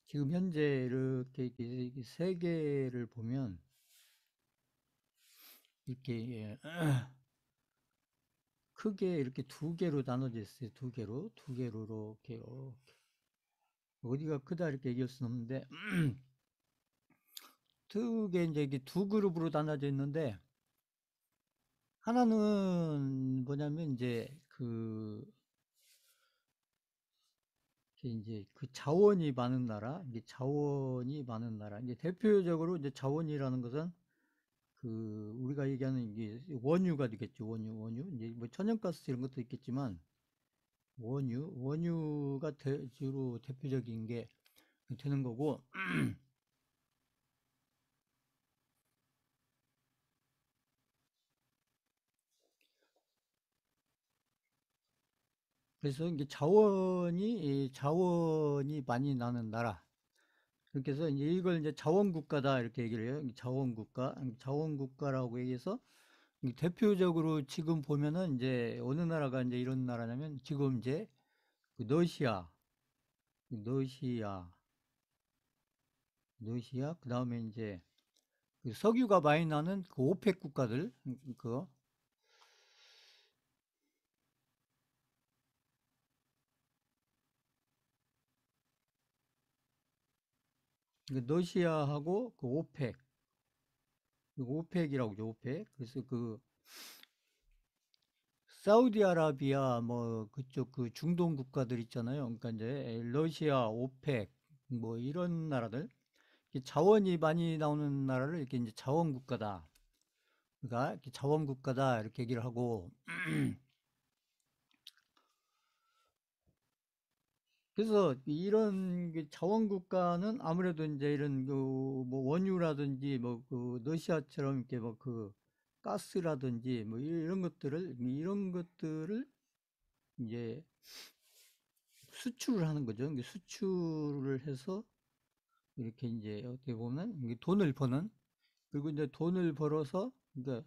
지금 현재 이렇게 세계를 보면 이렇게 크게 이렇게 두 개로 나눠져 있어요. 두 개로 이렇게 어디가 크다 이렇게 얘기할 수는 없는데 크게 이제 이게 두 그룹으로 나눠져 있는데, 하나는 뭐냐면 이제 그 자원이 많은 나라, 이게 자원이 많은 나라. 이제 대표적으로 이제 자원이라는 것은 그 우리가 얘기하는 이게 원유가 되겠죠. 원유. 이제 뭐 천연가스 이런 것도 있겠지만 원유가 주로 대표적인 게 되는 거고. 그래서 이게 자원이 많이 나는 나라. 그렇게 해서 이제 이걸 이제 자원국가다 이렇게 얘기를 해요. 자원국가라고 얘기해서 대표적으로 지금 보면은 이제 어느 나라가 이제 이런 나라냐면, 지금 이제 그 러시아, 그 다음에 이제 그 석유가 많이 나는 그 오펙 국가들, 그거, 러시아하고 그 오펙이라고 하죠, 오펙. 그래서 그 사우디아라비아 뭐 그쪽 그 중동 국가들 있잖아요. 그러니까 이제 러시아, 오펙 뭐 이런 나라들, 자원이 많이 나오는 나라를 이렇게 이제 자원국가다. 그러니까 이렇게 자원국가다 이렇게 얘기를 하고. 그래서 이런 그 자원국가는 아무래도 이제 이런 그 뭐 원유라든지 뭐 그 러시아처럼 이렇게 뭐 그 가스라든지 뭐 이런 것들을 이제 수출을 하는 거죠. 수출을 해서 이렇게 이제 어떻게 보면 이게 돈을 버는, 그리고 이제 돈을 벌어서 그러니까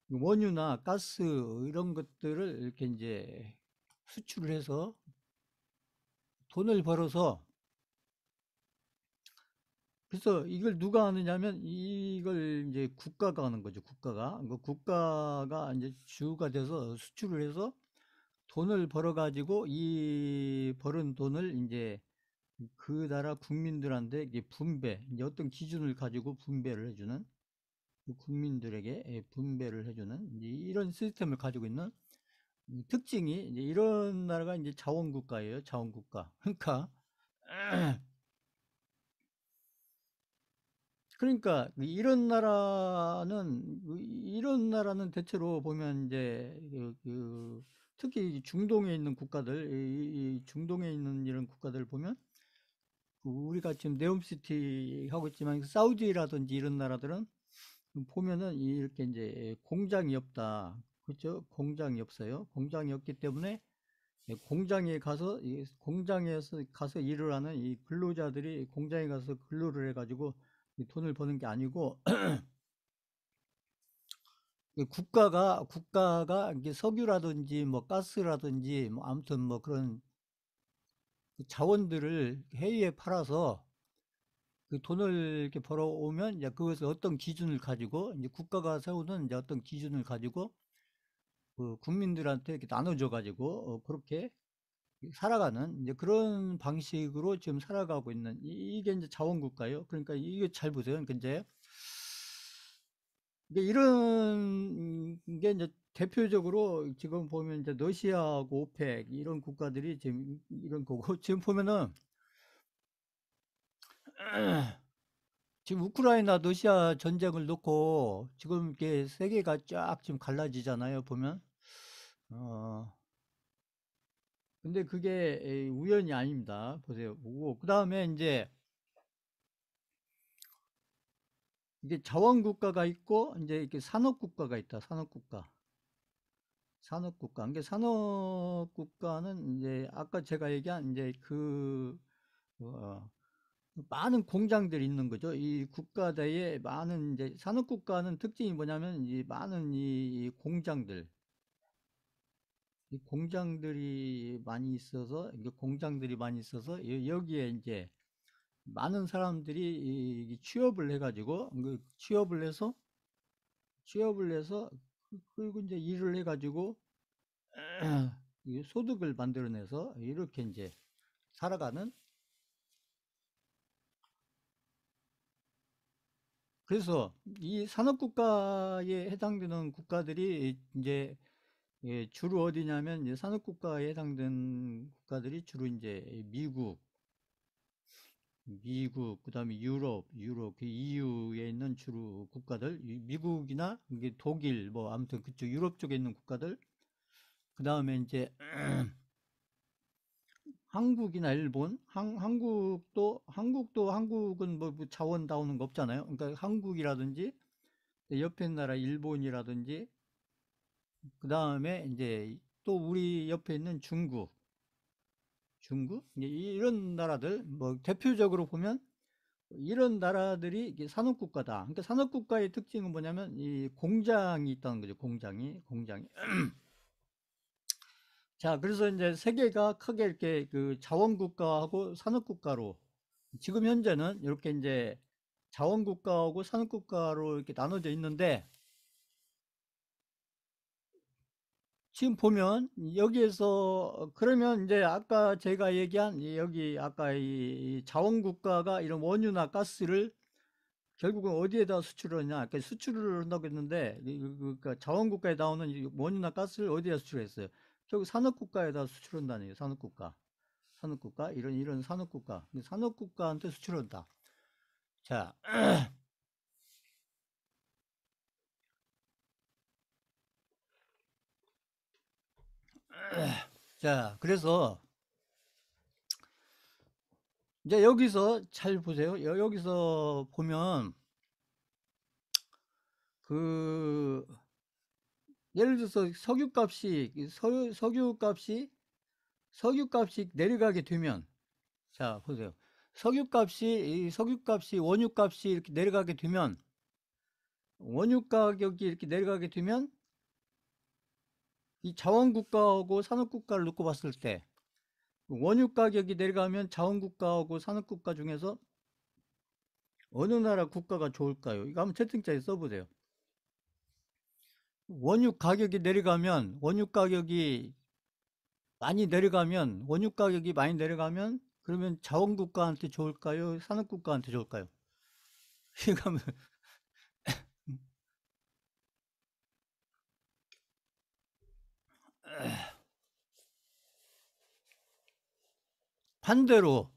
원유나 가스 이런 것들을 이렇게 이제 수출을 해서 돈을 벌어서, 그래서 이걸 누가 하느냐면 이걸 이제 국가가 하는 거죠. 국가가 이제 주가 돼서 수출을 해서 돈을 벌어 가지고 이 벌은 돈을 이제 그 나라 국민들한테 이게 이제 어떤 기준을 가지고 분배를 해주는, 그 국민들에게 분배를 해주는 이제 이런 시스템을 가지고 있는 특징이, 이제 이런 나라가 이제 자원국가예요. 자원국가. 그러니까 이런 나라는 대체로 보면 이제 특히 중동에 있는 국가들, 이 중동에 있는 이런 국가들 보면, 그 우리가 지금 네옴시티 하고 있지만 사우디라든지 이런 나라들은 보면은 이렇게 이제 공장이 없다. 그렇죠? 공장이 없어요. 공장이 없기 때문에 공장에서 가서 일을 하는 이 근로자들이 공장에 가서 근로를 해가지고 이 돈을 버는 게 아니고, 국가가 이게 석유라든지 뭐 가스라든지 뭐 아무튼 뭐 그런 그 자원들을 해외에 팔아서 그 돈을 이렇게 벌어오면, 이제 그것을 어떤 기준을 가지고 이제 국가가 세우는 이제 어떤 기준을 가지고 그 국민들한테 이렇게 나눠줘 가지고 그렇게 살아가는 이제 그런 방식으로 지금 살아가고 있는 이게 이제 자원국가예요. 그러니까 이게 잘 보세요. 그러니까 이제 이런 게 이제 대표적으로 지금 보면 이제 러시아하고 오펙 이런 국가들이 지금 이런 거고, 지금 보면은 지금 우크라이나 러시아 전쟁을 놓고 지금 이게 세계가 쫙 지금 갈라지잖아요, 보면. 어, 근데 그게 우연이 아닙니다. 보세요. 보고, 그 다음에 이제 이게 자원국가가 있고, 이제 이렇게 산업국가가 있다, 산업국가. 이게 산업국가는 이제 아까 제가 얘기한 이제 어, 많은 공장들이 있는 거죠. 이 국가대에 많은 이제 산업국가는 특징이 뭐냐면 이 많은 이 공장들, 이 공장들이 많이 있어서, 이게 공장들이 많이 있어서 여기에 이제 많은 사람들이 취업을 해가지고, 취업을 해서 그리고 이제 일을 해가지고 이 소득을 만들어내서 이렇게 이제 살아가는. 그래서 이 산업국가에 해당되는 국가들이 이제 주로 어디냐면 이제 산업국가에 해당되는 국가들이 주로 이제 미국, 그다음에 유럽, 그 EU에 있는 주로 국가들, 미국이나 이게 독일, 뭐 아무튼 그쪽 유럽 쪽에 있는 국가들, 그다음에 이제 한국이나 일본, 한국은 뭐 자원 나오는 거 없잖아요. 그러니까 한국이라든지 옆에 나라 일본이라든지, 그다음에 이제 또 우리 옆에 있는 중국 이제 이런 나라들, 뭐 대표적으로 보면 이런 나라들이 이게 산업국가다. 그러니까 산업국가의 특징은 뭐냐면 이 공장이 있다는 거죠. 공장이. 자, 그래서 이제 세계가 크게 이렇게 그 자원국가하고 산업국가로, 지금 현재는 이렇게 이제 자원국가하고 산업국가로 이렇게 나눠져 있는데, 지금 보면 여기에서 그러면 이제 아까 제가 얘기한 여기 아까 이 자원국가가 이런 원유나 가스를 결국은 어디에다 수출을 하냐? 그러니까 수출을 한다고 했는데, 그러니까 자원국가에 나오는 이 원유나 가스를 어디에 수출했어요? 결국 산업국가에다 수출한다는 얘기예요. 산업국가, 이런 산업국가한테 수출한다. 자, 자, 그래서 이제 여기서 잘 보세요. 여기서 보면 그 예를 들어서 석유값이 내려가게 되면, 자, 보세요. 석유값이 원유값이 이렇게 내려가게 되면, 원유 가격이 이렇게 내려가게 되면 이 자원국가하고 산업국가를 놓고 봤을 때 원유 가격이 내려가면 자원국가하고 산업국가 중에서 어느 나라 국가가 좋을까요? 이거 한번 채팅창에 써보세요. 원유 가격이 많이 내려가면 그러면 자원국가한테 좋을까요? 산업국가한테 좋을까요? 이거 한번 반대로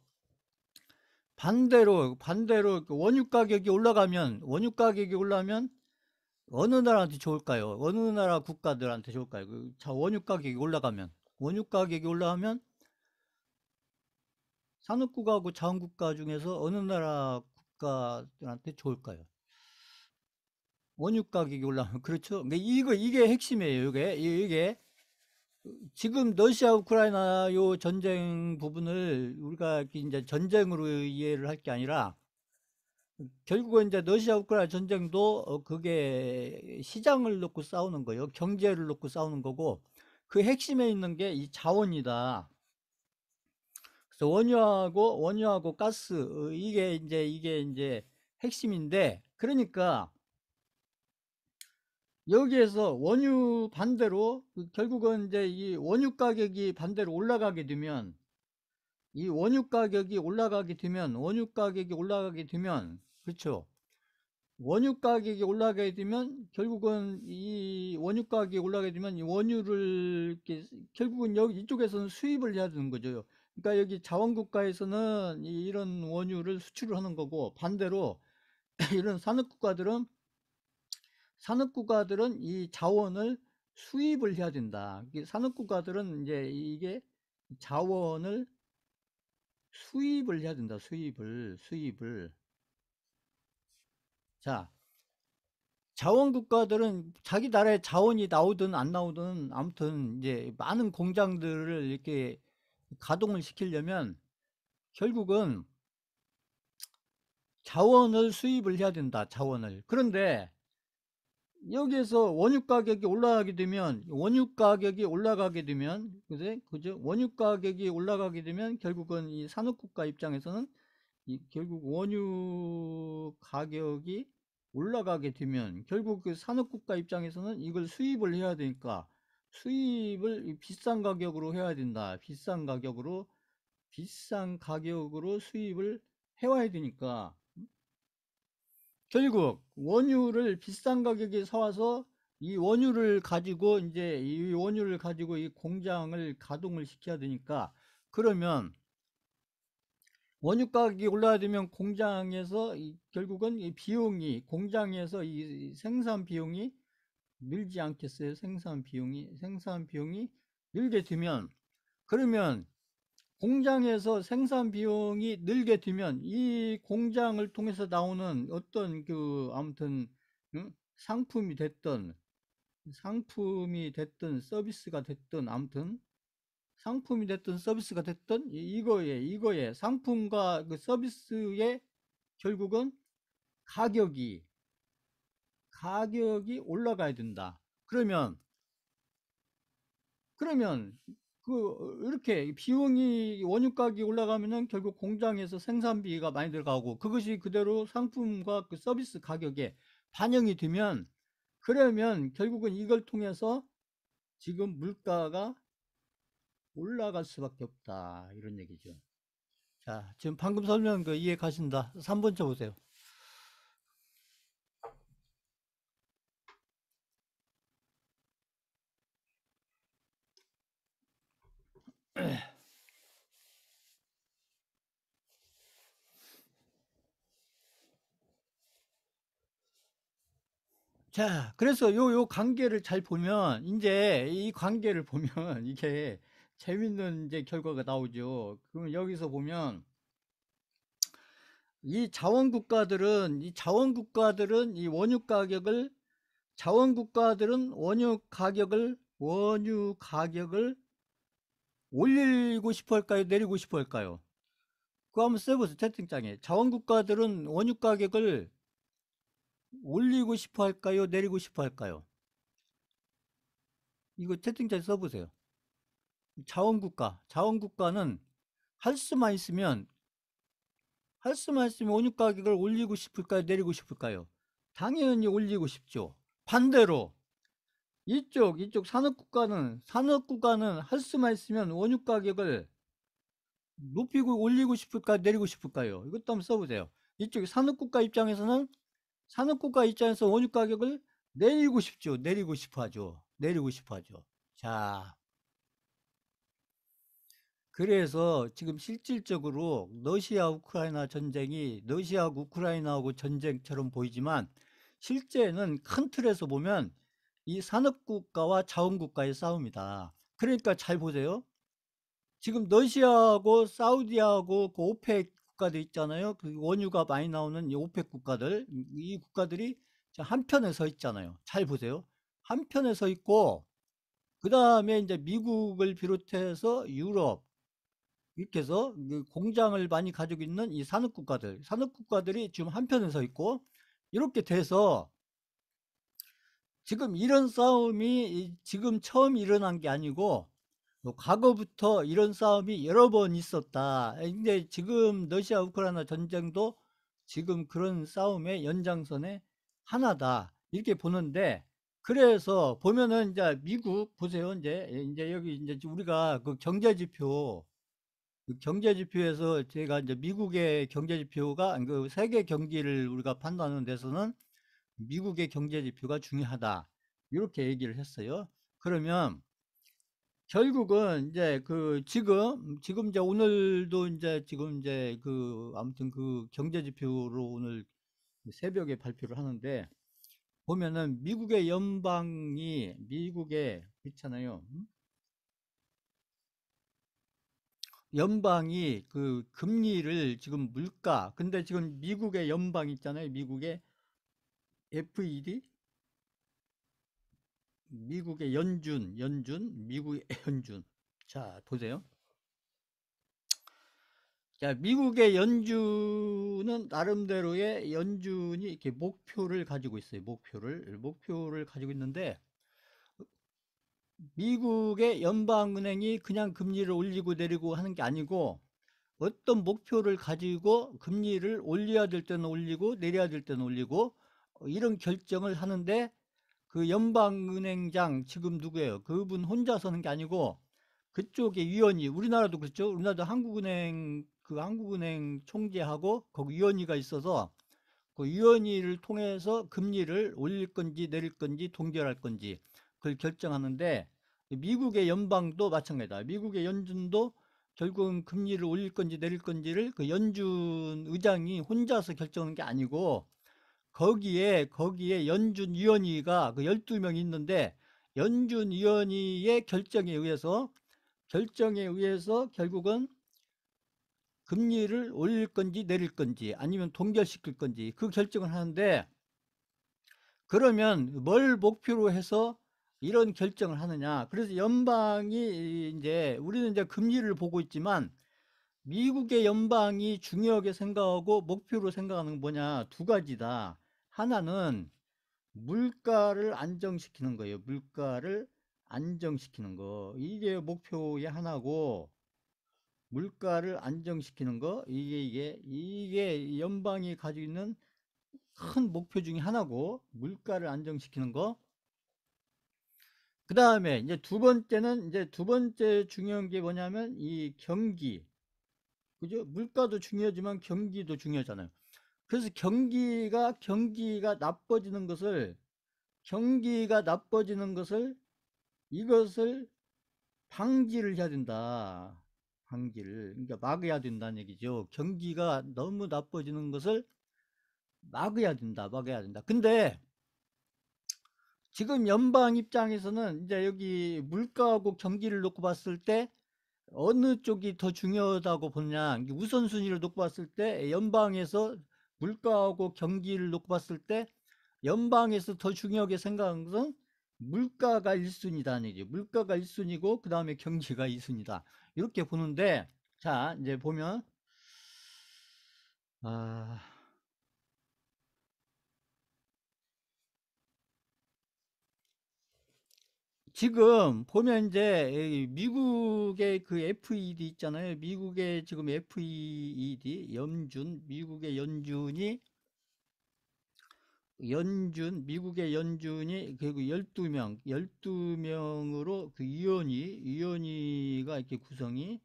그 원유 가격이 올라가면 어느 나라한테 좋을까요? 어느 나라 국가들한테 좋을까요? 원유 가격이 올라가면 산업국가하고 자원국가 중에서 어느 나라 국가들한테 좋을까요? 원유 가격이 올라가면. 그렇죠. 근데 이게 핵심이에요. 이게 지금 러시아 우크라이나 요 전쟁 부분을 우리가 이제 전쟁으로 이해를 할 게 아니라, 결국은 이제 러시아 우크라이나 전쟁도 그게 시장을 놓고 싸우는 거예요. 경제를 놓고 싸우는 거고, 그 핵심에 있는 게 이 자원이다. 그래서 원유하고 가스, 이게 이제 핵심인데, 그러니까 여기에서 원유 반대로 결국은 이제 이 원유 가격이 반대로 올라가게 되면, 원유 가격이 올라가게 되면, 그렇죠. 원유 가격이 올라가게 되면 결국은 이 원유 가격이 올라가게 되면 이 원유를 이렇게 결국은 여기 이쪽에서는 수입을 해야 되는 거죠. 그러니까 여기 자원국가에서는 이런 원유를 수출을 하는 거고, 반대로 이런 산업국가들은 이 자원을 수입을 해야 된다. 산업국가들은 이제 이게 자원을 수입을 해야 된다. 수입을. 자, 자원국가들은 자기 나라에 자원이 나오든 안 나오든 아무튼 이제 많은 공장들을 이렇게 가동을 시키려면 결국은 자원을 수입을 해야 된다. 자원을. 그런데 여기에서 원유 가격이 올라가게 되면, 그죠? 원유 가격이 올라가게 되면 결국은 이 산업국가 입장에서는 결국 원유 가격이 올라가게 되면 결국 그 산업국가 입장에서는 이걸 수입을 해야 되니까 수입을 비싼 가격으로 해야 된다. 비싼 가격으로 수입을 해와야 되니까 결국 원유를 비싼 가격에 사와서 이 원유를 가지고 이 공장을 가동을 시켜야 되니까, 그러면 원유 가격이 올라야 되면 공장에서 결국은 이 공장에서 이 생산 비용이 늘지 않겠어요? 생산 비용이 늘게 되면, 그러면 공장에서 생산 비용이 늘게 되면 이 공장을 통해서 나오는 어떤 아무튼 상품이 됐든 서비스가 됐든, 아무튼 상품이 됐든 서비스가 됐든 이거에 상품과 그 서비스의 결국은 가격이 올라가야 된다. 그러면 이렇게 비용이 원유 가격이 올라가면은 결국 공장에서 생산비가 많이 들어가고 그것이 그대로 상품과 그 서비스 가격에 반영이 되면, 그러면 결국은 이걸 통해서 지금 물가가 올라갈 수밖에 없다, 이런 얘기죠. 자, 지금 방금 설명 이해 가신다. 3번 쳐보세요. 자, 그래서 요 관계를 잘 보면, 이제 이 관계를 보면 이게 재밌는 이제 결과가 나오죠. 그러면 여기서 보면 이 자원국가들은 원유 가격을 올리고 싶어 할까요? 내리고 싶어 할까요? 그거 한번 써보세요. 채팅창에. 자원국가들은 원유 가격을 올리고 싶어 할까요? 내리고 싶어 할까요? 이거 채팅창에 써보세요. 자원국가는 할 수만 있으면 원유 가격을 올리고 싶을까요? 내리고 싶을까요? 당연히 올리고 싶죠. 반대로 이쪽 산업국가는 할 수만 있으면 원유 가격을 높이고 올리고 싶을까요? 내리고 싶을까요? 이것도 한번 써보세요. 이쪽 산업국가 입장에서 원유 가격을 내리고 싶죠. 내리고 싶어 하죠. 자, 그래서 지금 실질적으로 러시아하고 우크라이나하고 전쟁처럼 보이지만, 실제는 큰 틀에서 보면 이 산업국가와 자원국가의 싸움이다. 그러니까 잘 보세요. 지금 러시아하고 사우디하고 그 오펙 국가들 있잖아요. 그 원유가 많이 나오는 이 오펙 국가들, 이 국가들이 한편에 서 있잖아요. 잘 보세요. 한편에 서 있고, 그 다음에 이제 미국을 비롯해서 유럽, 이렇게 해서 그 공장을 많이 가지고 있는 이 산업국가들이 지금 한편에 서 있고, 이렇게 돼서 지금 이런 싸움이 지금 처음 일어난 게 아니고 과거부터 이런 싸움이 여러 번 있었다. 근데 지금 러시아 우크라이나 전쟁도 지금 그런 싸움의 연장선의 하나다, 이렇게 보는데, 그래서 보면은 이제 미국 보세요. 이제 여기 이제 우리가 그 경제 지표에서 제가 이제 미국의 경제 지표가 그 세계 경기를 우리가 판단하는 데서는 미국의 경제 지표가 중요하다, 이렇게 얘기를 했어요. 그러면 결국은 이제 지금 이제 오늘도 이제 지금 이제 아무튼 그 경제 지표로 오늘 새벽에 발표를 하는데, 보면은 미국의 그렇잖아요. 연방이 그 금리를 지금 근데 지금 미국의 연방 있잖아요. 미국의 FED, 미국의 미국의 연준. 자, 보세요. 자, 미국의 연준은 나름대로의 연준이 이렇게 목표를 가지고 있어요. 목표를 가지고 있는데, 미국의 연방은행이 그냥 금리를 올리고 내리고 하는 게 아니고, 어떤 목표를 가지고 금리를 올려야 될 때는 올리고 내려야 될 때는 올리고, 이런 결정을 하는데, 그 연방은행장 지금 누구예요? 그분 혼자 서는 게 아니고 그쪽에 위원이, 우리나라도 그렇죠. 우리나라도 한국은행, 그 한국은행 총재하고 거기 위원회가 있어서 그 위원회를 통해서 금리를 올릴 건지 내릴 건지 동결할 건지 그걸 결정하는데, 미국의 연방도 마찬가지다. 미국의 연준도 결국은 금리를 올릴 건지 내릴 건지를 그 연준 의장이 혼자서 결정하는 게 아니고, 거기에 연준위원회가 그 12명 있는데, 연준위원회의 결정에 의해서 결국은 금리를 올릴 건지 내릴 건지 아니면 동결시킬 건지 그 결정을 하는데, 그러면 뭘 목표로 해서 이런 결정을 하느냐. 그래서 연방이 이제, 우리는 이제 금리를 보고 있지만 미국의 연방이 중요하게 생각하고 목표로 생각하는 건 뭐냐, 두 가지다. 하나는 물가를 안정시키는 거예요. 물가를 안정시키는 거. 이게 목표의 하나고, 물가를 안정시키는 거. 이게 연방이 가지고 있는 큰 목표 중에 하나고, 물가를 안정시키는 거. 그 다음에 이제 두 번째 중요한 게 뭐냐면 이 경기. 그죠? 물가도 중요하지만 경기도 중요하잖아요. 그래서 경기가 나빠지는 것을 이것을 방지를 해야 된다. 그러니까 막아야 된다는 얘기죠. 경기가 너무 나빠지는 것을 막아야 된다. 근데 지금 연방 입장에서는 이제 여기 물가하고 경기를 놓고 봤을 때 어느 쪽이 더 중요하다고 보냐, 우선순위를 놓고 봤을 때 연방에서 물가하고 경기를 놓고 봤을 때 연방에서 더 중요하게 생각하는 것은 물가가 1순위다는 얘기죠. 물가가 1순위고 그 다음에 경기가 2순위다. 이렇게 보는데, 자 이제 보면, 아, 지금 보면 이제 미국의 그 FED 있잖아요. 미국의 지금 FED 미국의 미국의 연준이 그리고 12명으로 그 위원회가 이렇게 구성이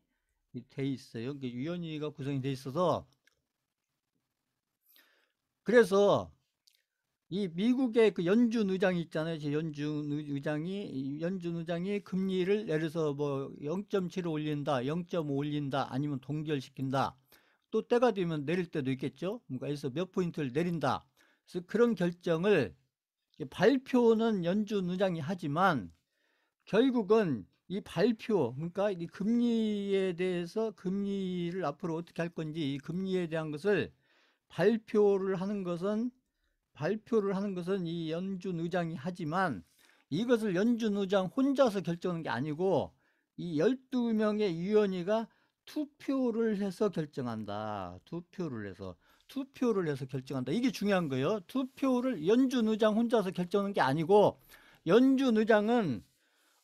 돼 있어요. 위원회가 구성이 돼 있어서, 그래서 이 미국의 그 연준 의장이 있잖아요. 연준 의장이 금리를 예를 들어서 뭐 0.7을 올린다, 0.5 올린다, 아니면 동결시킨다. 또 때가 되면 내릴 때도 있겠죠. 그러니까 그래서 몇 포인트를 내린다. 그래서 그런 결정을, 발표는 연준 의장이 하지만 결국은 이 발표, 그러니까 이 금리에 대해서, 금리를 앞으로 어떻게 할 건지 이 금리에 대한 것을 발표를 하는 것은 이 연준 의장이 하지만, 이것을 연준 의장 혼자서 결정하는 게 아니고 이 12명의 위원회가 투표를 해서 결정한다. 투표를 해서 결정한다. 이게 중요한 거예요. 투표를 연준 의장 혼자서 결정하는 게 아니고, 연준 의장은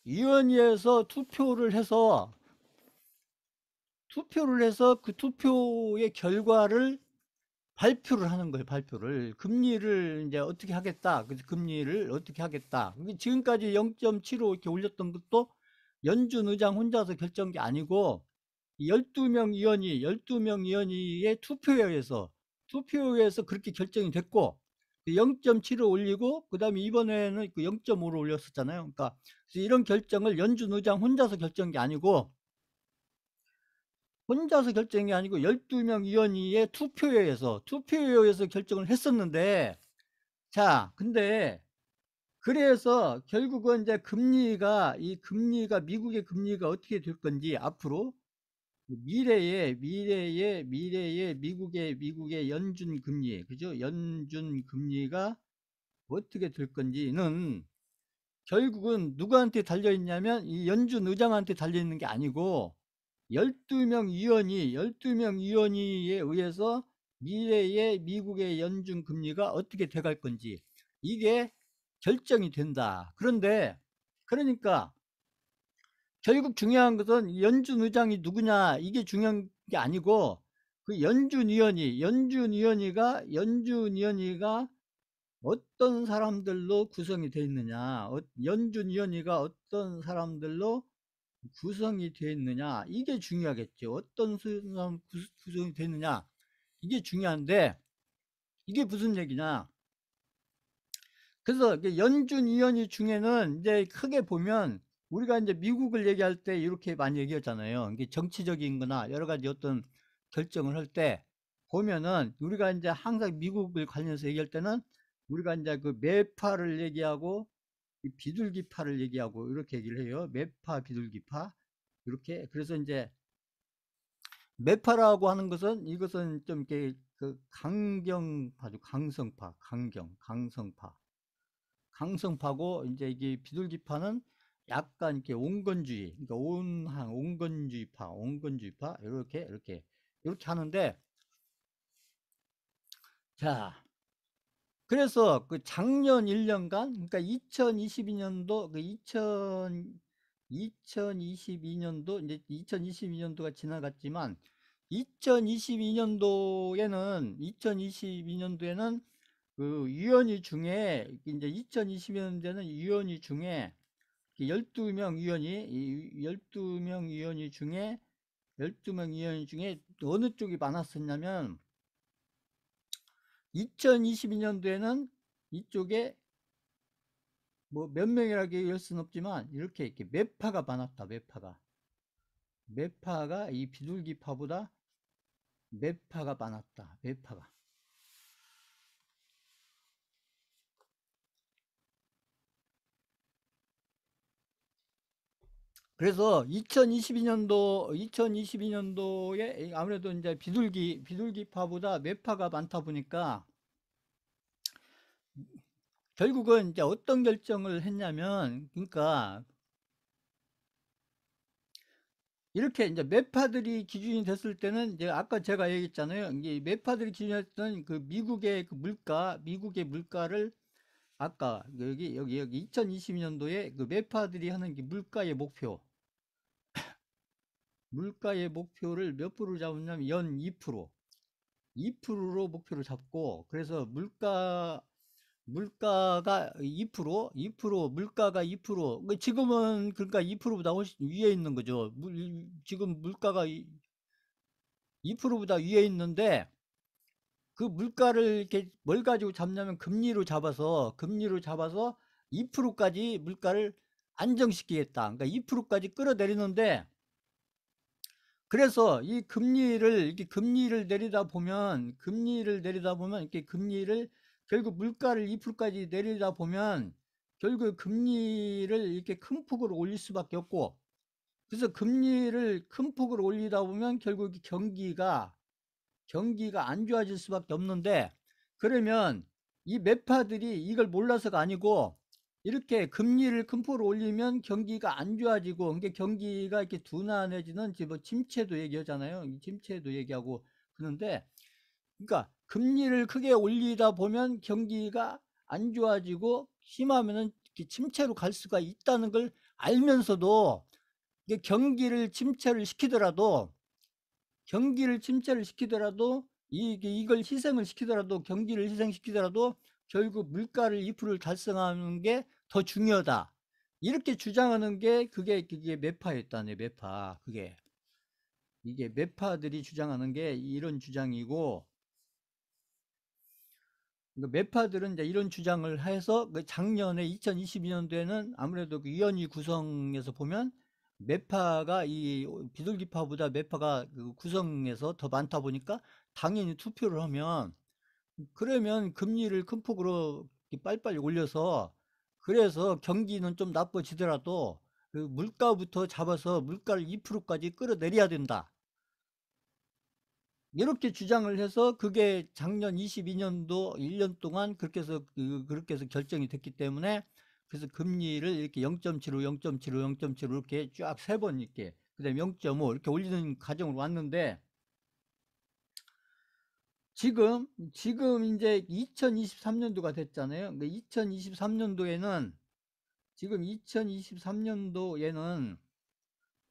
위원회에서 투표를 해서 그 투표의 결과를 발표를 하는 거예요. 금리를 이제 어떻게 하겠다. 그래서 금리를 어떻게 하겠다. 지금까지 0.75 이렇게 올렸던 것도 연준 의장 혼자서 결정한 게 아니고 12명 위원회의 투표에 의해서 그렇게 결정이 됐고, 0.7을 올리고 그다음에 이번에는 0.5를 올렸었잖아요. 그러니까 이런 결정을 연준 의장 혼자서 결정한 게 아니고 12명 위원회의 투표에 의해서 결정을 했었는데, 자, 근데 그래서 결국은 이제 미국의 금리가 어떻게 될 건지 앞으로 미래의 미국의 연준 금리, 그죠? 연준 금리가 어떻게 될 건지는 결국은 누구한테 달려 있냐면 이 연준 의장한테 달려 있는 게 아니고 12명 위원회에 의해서 미래의 미국의 연준 금리가 어떻게 돼갈 건지 이게 결정이 된다. 그런데 그러니까 결국 중요한 것은 연준 의장이 누구냐 이게 중요한 게 아니고 그 연준위원회가 어떤 사람들로 구성이 되어 있느냐, 연준위원회가 어떤 사람들로 구성이 되어 있느냐 이게 중요하겠죠. 어떤 사람 구성이 되어 있느냐 이게 중요한데 이게 무슨 얘기냐. 그래서 연준위원회 중에는 이제 크게 보면 우리가 이제 미국을 얘기할 때 이렇게 많이 얘기하잖아요. 이게 정치적인 거나 여러 가지 어떤 결정을 할 때 보면은 우리가 이제 항상 미국을 관련해서 얘기할 때는 우리가 이제 그 매파를 얘기하고 비둘기파를 얘기하고 이렇게 얘기를 해요. 매파, 비둘기파. 이렇게. 그래서 이제 매파라고 하는 것은 이것은 좀 이렇게 그 강경파죠. 강성파, 강성파. 강성파고 이제 이게 비둘기파는 약간 이렇게 온건주의, 그러니까 온건주의파 이렇게 하는데 자, 그래서 그 작년 1년간 그러니까 2022년도 그 2022년도 이제 2022년도가 지나갔지만 2022년도에는 그 위원회 중에 이제 2020년대는 위원회 중에 12명 위원이 12명 위원회 중에 12명 위원회 중에 어느 쪽이 많았었냐면 2022년도에는 이쪽에 뭐 몇 명이라고 얘기할 수는 없지만 이렇게 매파가 많았다. 매파가 이 비둘기파보다 매파가 많았다. 매파가. 그래서 2022년도에 아무래도 이제 비둘기파보다 매파가 많다 보니까 결국은 이제 어떤 결정을 했냐면, 그러니까 이렇게 이제 매파들이 기준이 됐을 때는 이제 아까 제가 얘기했잖아요. 이게 매파들이 기준했던 그 미국의 물가를 아까 여기 2022년도에 그 매파들이 하는 게 물가의 목표를 몇 프로 잡았냐면 연 2%로 목표를 잡고 그래서 물가가 2%, 물가가 2%. 지금은 그러니까 2%보다 훨씬 위에 있는 거죠. 지금 물가가 2%보다 위에 있는데 그 물가를 이렇게 뭘 가지고 잡냐면 금리로 잡아서 2%까지 물가를 안정시키겠다. 그러니까 2%까지 끌어내리는데 그래서 이 금리를 내리다 보면 이렇게 금리를 결국 물가를 2%까지 내리다 보면 결국 금리를 이렇게 큰 폭으로 올릴 수밖에 없고 그래서 금리를 큰 폭으로 올리다 보면 결국 경기가 안 좋아질 수밖에 없는데 그러면 이 매파들이 이걸 몰라서가 아니고 이렇게 금리를 큰 폭으로 올리면 경기가 안 좋아지고 그러니까 경기가 이렇게 둔화해지는 뭐 침체도 얘기하잖아요. 침체도 얘기하고 그런데 그러니까 금리를 크게 올리다 보면 경기가 안 좋아지고 심하면은 이렇게 침체로 갈 수가 있다는 걸 알면서도 이게 경기를 침체를 시키더라도 이걸 희생을 시키더라도 경기를 희생시키더라도 결국 물가를 2%를 달성하는 게 더 중요하다. 이렇게 주장하는 게 그게 매파였다네. 매파. 이게 매파들이 주장하는 게 이런 주장이고 매파들은 이제 이런 주장을 해서 그 작년에 2022년도에는 아무래도 그 위원회 구성에서 보면 매파가 이 비둘기파보다 매파가 그 구성에서 더 많다 보니까 당연히 투표를 하면 그러면 금리를 큰 폭으로 빨리빨리 올려서 그래서 경기는 좀 나빠지더라도 그 물가부터 잡아서 물가를 2%까지 끌어내려야 된다. 이렇게 주장을 해서 그게 작년 22년도 1년 동안 그렇게 해서 결정이 됐기 때문에 그래서 금리를 이렇게 0.75, 0.75, 0.75 이렇게 쫙 세 번 이렇게 그다음에 0.5 이렇게 올리는 과정으로 왔는데 지금 이제 2023년도가 됐잖아요. 2023년도에는 지금 2023년도에는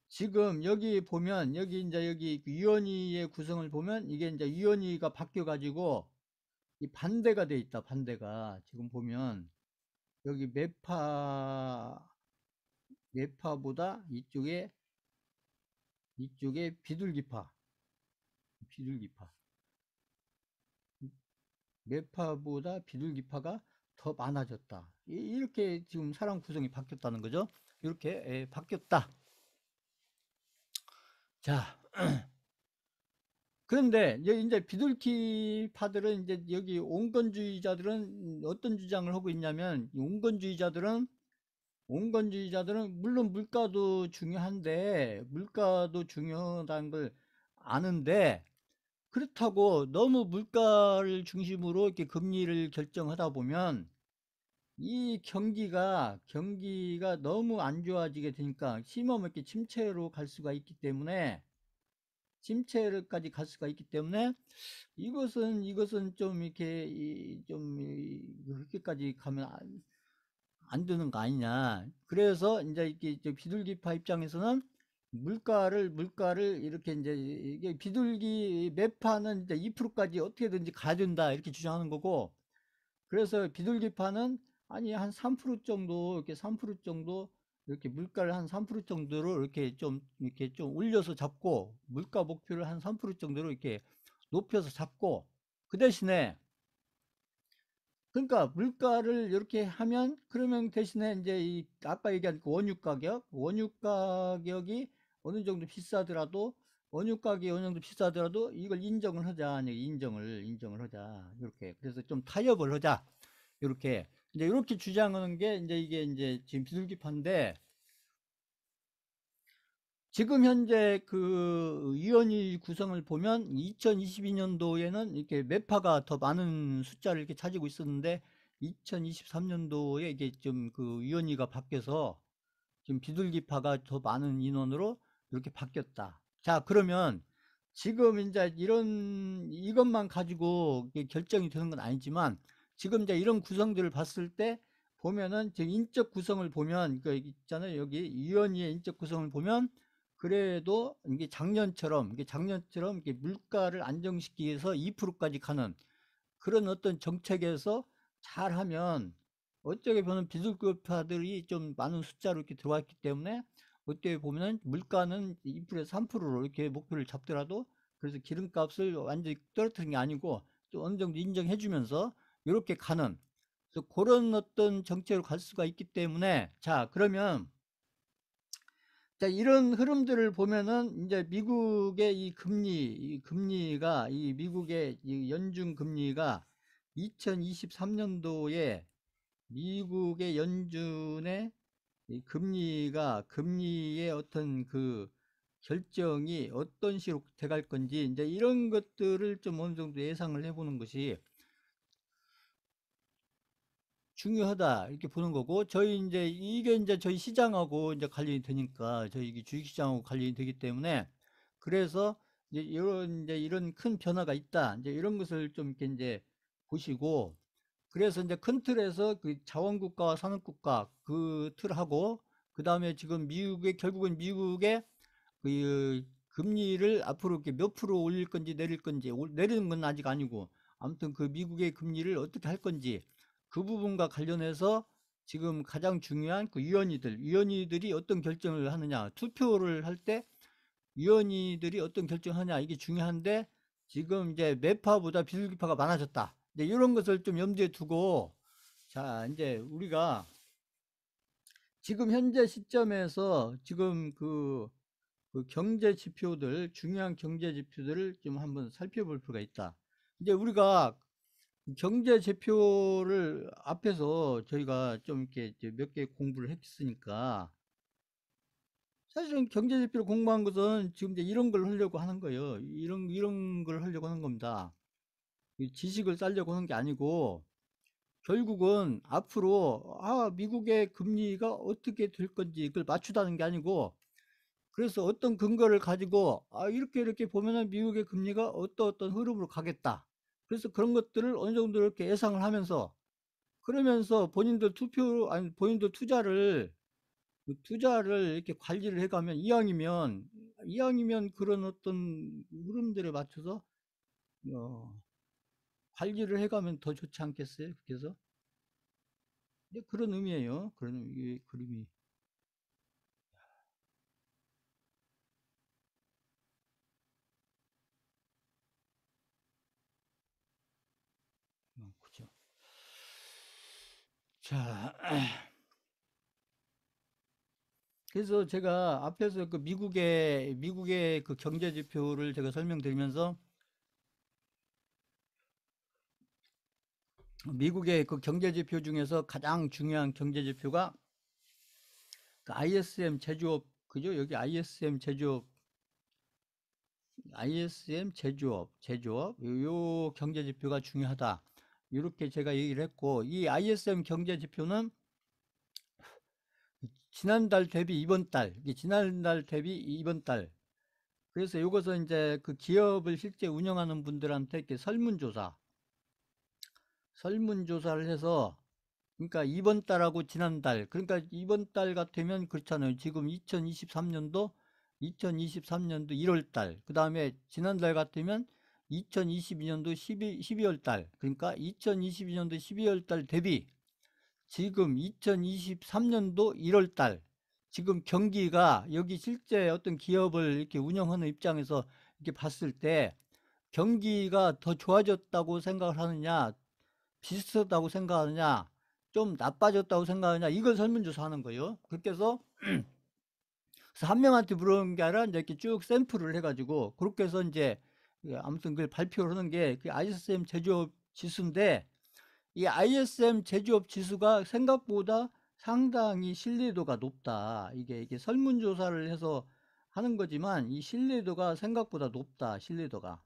지금 여기 보면 여기 이제 여기 위원회의 구성을 보면 이게 이제 위원회가 바뀌어 가지고 이 반대가 돼 있다. 반대가 지금 보면 여기 매파보다 이쪽에 비둘기파 매파보다 비둘기파가 더 많아졌다. 이렇게 지금 사람 구성이 바뀌었다는 거죠. 이렇게 바뀌었다. 자, 그런데 이제 비둘기파들은 이제 여기 온건주의자들은 어떤 주장을 하고 있냐면 온건주의자들은 물론 물가도 중요한데 물가도 중요하다는 걸 아는데 그렇다고 너무 물가를 중심으로 이렇게 금리를 결정하다 보면 이 경기가 너무 안 좋아지게 되니까 심하면 이렇게 침체를까지 갈 수가 있기 때문에 이것은 좀 이렇게 그렇게까지 가면 안 되는 거 아니냐. 그래서 이제 이렇게 비둘기파 입장에서는 물가를 이렇게 이제 이게 비둘기 매파는 이제 2%까지 어떻게든지 가야 된다 이렇게 주장하는 거고 그래서 비둘기파는 아니 한 3% 정도 이렇게 3% 정도 이렇게 물가를 한 3% 정도로 이렇게 좀 올려서 잡고 물가 목표를 한 3% 정도로 이렇게 높여서 잡고 그 대신에 그러니까 물가를 이렇게 하면 그러면 대신에 이제 이 아까 얘기한 그 원유 가격이 어느 정도 비싸더라도 이걸 인정을 하자. 인정을 하자. 이렇게. 그래서 좀 타협을 하자. 이렇게. 이제 이렇게 주장하는 게 이제 이게 이제 지금 비둘기파인데 지금 현재 그 위원회 구성을 보면 2022년도에는 이렇게 매파가 더 많은 숫자를 이렇게 차지고 있었는데 2023년도에 이게 좀 그 위원회가 바뀌어서 지금 비둘기파가 더 많은 인원으로 이렇게 바뀌었다. 자, 그러면 지금 이제 이것만 가지고 결정이 되는 건 아니지만 지금 이제 이런 구성들을 봤을 때 보면은 지금 인적 구성을 보면 그 있잖아요. 여기 위원회의 인적 구성을 보면 그래도 이게 작년처럼 이렇게 물가를 안정시키기 위해서 2%까지 가는 그런 어떤 정책에서 잘하면 어떻게 보면 비둘기파들이 좀 많은 숫자로 이렇게 들어왔기 때문에 어떻게 보면은 물가는 2%에서 3%로 이렇게 목표를 잡더라도 그래서 기름값을 완전히 떨어뜨리는 게 아니고 또 어느 정도 인정해 주면서 이렇게 가는 그래서 그런 어떤 정책으로 갈 수가 있기 때문에 자 그러면 자, 이런 흐름들을 보면은 이제 미국의 이 미국의 이 연준 금리가 2023년도에 미국의 연준의 이 금리의 어떤 그 결정이 어떤 식으로 돼갈 건지 이제 이런 것들을 좀 어느 정도 예상을 해보는 것이 중요하다 이렇게 보는 거고 저희 이제 이게 이제 저희 시장하고 이제 관련이 되니까 저희 이게 주식시장하고 관련이 되기 때문에 그래서 이런 큰 변화가 있다 이제 이런 것을 좀 이렇게 이제 보시고 그래서 이제 큰 틀에서 그 자원국가와 산업국가 그 틀하고 그 다음에 지금 결국은 미국의 그 금리를 앞으로 이렇게 몇 프로 올릴 건지 내릴 건지 내리는 건 아직 아니고 아무튼 그 미국의 금리를 어떻게 할 건지 그 부분과 관련해서 지금 가장 중요한 그 위원위들이 어떤 결정을 하느냐 투표를 할 때 위원위들이 어떤 결정을 하냐 이게 중요한데 지금 이제 매파보다 비둘기파가 많아졌다 이제 이런 것을 좀 염두에 두고 자 이제 우리가 지금 현재 시점에서 지금 그 중요한 경제 지표들을 좀 한번 살펴볼 필요가 있다. 이제 우리가 경제 지표를 앞에서 저희가 좀 이렇게 몇 개 공부를 했으니까 사실은 경제 지표를 공부한 것은 지금 이제 이런 걸 하려고 하는 거예요. 이런 걸 하려고 하는 겁니다. 이 지식을 쌓려고 하는 게 아니고 결국은 앞으로 미국의 금리가 어떻게 될 건지 그걸 맞추다는 게 아니고 그래서 어떤 근거를 가지고 이렇게 보면은 미국의 금리가 어떤 흐름으로 가겠다. 그래서 그런 것들을 어느 정도 이렇게 예상을 하면서 그러면서 본인들 투자를 이렇게 관리를 해가면 이왕이면 그런 어떤 흐름들에 맞춰서 어, 관리를 해가면 더 좋지 않겠어요? 그래서 그런 의미예요. 그런 이 그림이. 그죠. 자, 그래서 제가 앞에서 그 미국의 그 경제 지표를 제가 설명드리면서 미국의 그 경제 지표 중에서 가장 중요한 경제 지표가 그 ISM 제조업, 그죠? 여기 ISM 제조업, 요 경제 지표가 중요하다. 이렇게 제가 얘기를 했고, 이 ISM 경제 지표는 지난달 대비 이번 달, 이게 지난달 대비 이번 달. 그래서 이것은 이제 그 기업을 실제 운영하는 분들한테 이렇게 설문조사를 해서, 그러니까 이번 달하고 지난달, 그러니까 이번 달 같으면 그렇잖아요. 지금 2023년도 1월 달, 그 다음에 지난달 같으면 2022년도 12월 달, 그러니까 2022년도 12월 달 대비 지금 2023년도 1월 달, 지금 경기가 여기 실제 어떤 기업을 이렇게 운영하는 입장에서 이렇게 봤을 때 경기가 더 좋아졌다고 생각을 하느냐, 비슷하다고 생각하느냐, 좀 나빠졌다고 생각하느냐, 이걸 설문조사 하는 거예요. 그렇게 해서 그래서 한 명한테 물어보는 게 아니라 이제 이렇게 쭉 샘플을 해가지고 그렇게 해서 이제 아무튼 그걸 발표를 하는 게 그 ISM 제조업 지수인데, 이 ISM 제조업 지수가 생각보다 상당히 신뢰도가 높다. 이게 설문조사를 해서 하는 거지만 이 신뢰도가 생각보다 높다. 신뢰도가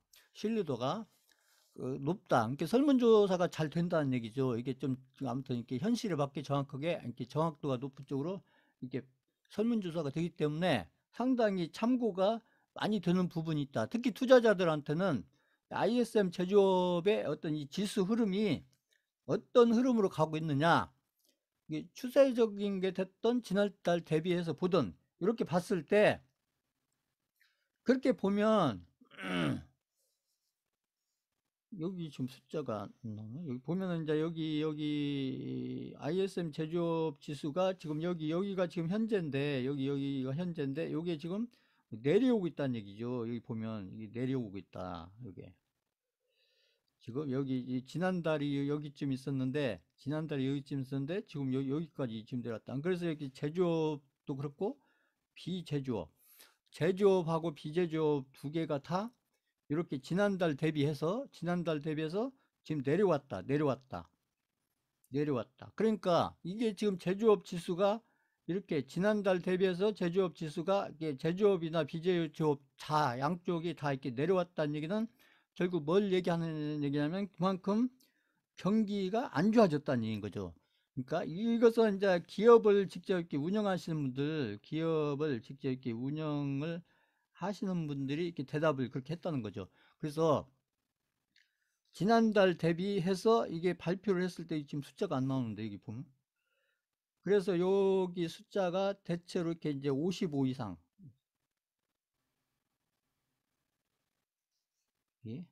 높다. 그러니까 설문조사가 잘 된다는 얘기죠. 이게 좀 아무튼 이렇게 현실에 맞게 정확하게 이렇게 정확도가 높은 쪽으로 이렇게 설문조사가 되기 때문에 상당히 참고가 많이 되는 부분이 있다. 특히 투자자들한테는 ISM 제조업의 어떤 이 지수 흐름이 어떤 흐름으로 가고 있느냐, 이게 추세적인 게 됐던 지난달 대비해서 보든 이렇게 봤을 때 그렇게 보면 여기 지금 숫자가 안 나오네. 여기 보면은 이제 여기 ISM 제조업 지수가 지금 여기가 지금 현재인데 여기가 현재인데 요게 지금 내려오고 있다는 얘기죠. 여기 보면 이게 내려오고 있다. 요게 지금 여기 지난달이 여기쯤 있었는데 지금 여기까지 지금 내려왔다. 그래서 여기 제조업도 그렇고 비제조업, 제조업하고 비제조업 두 개가 다 이렇게 지난달 대비해서 지금 내려왔다. 그러니까 이게 지금 제조업 지수가 이렇게 지난달 대비해서 제조업 지수가 이게 제조업이나 비제조업 다 양쪽이 다 이렇게 내려왔다는 얘기는 결국 뭘 얘기하는 얘기냐면 그만큼 경기가 안 좋아졌다는 얘기인 거죠. 그러니까 이것은 이제 기업을 직접 이렇게 운영하시는 분들, 기업을 직접 이렇게 운영을 하시는 분들이 이렇게 대답을 그렇게 했다는 거죠. 그래서 지난달 대비해서 이게 발표를 했을 때 지금 숫자가 안 나오는데 여기 보면, 그래서 여기 숫자가 대체로 이렇게 이제 55 이상, 예?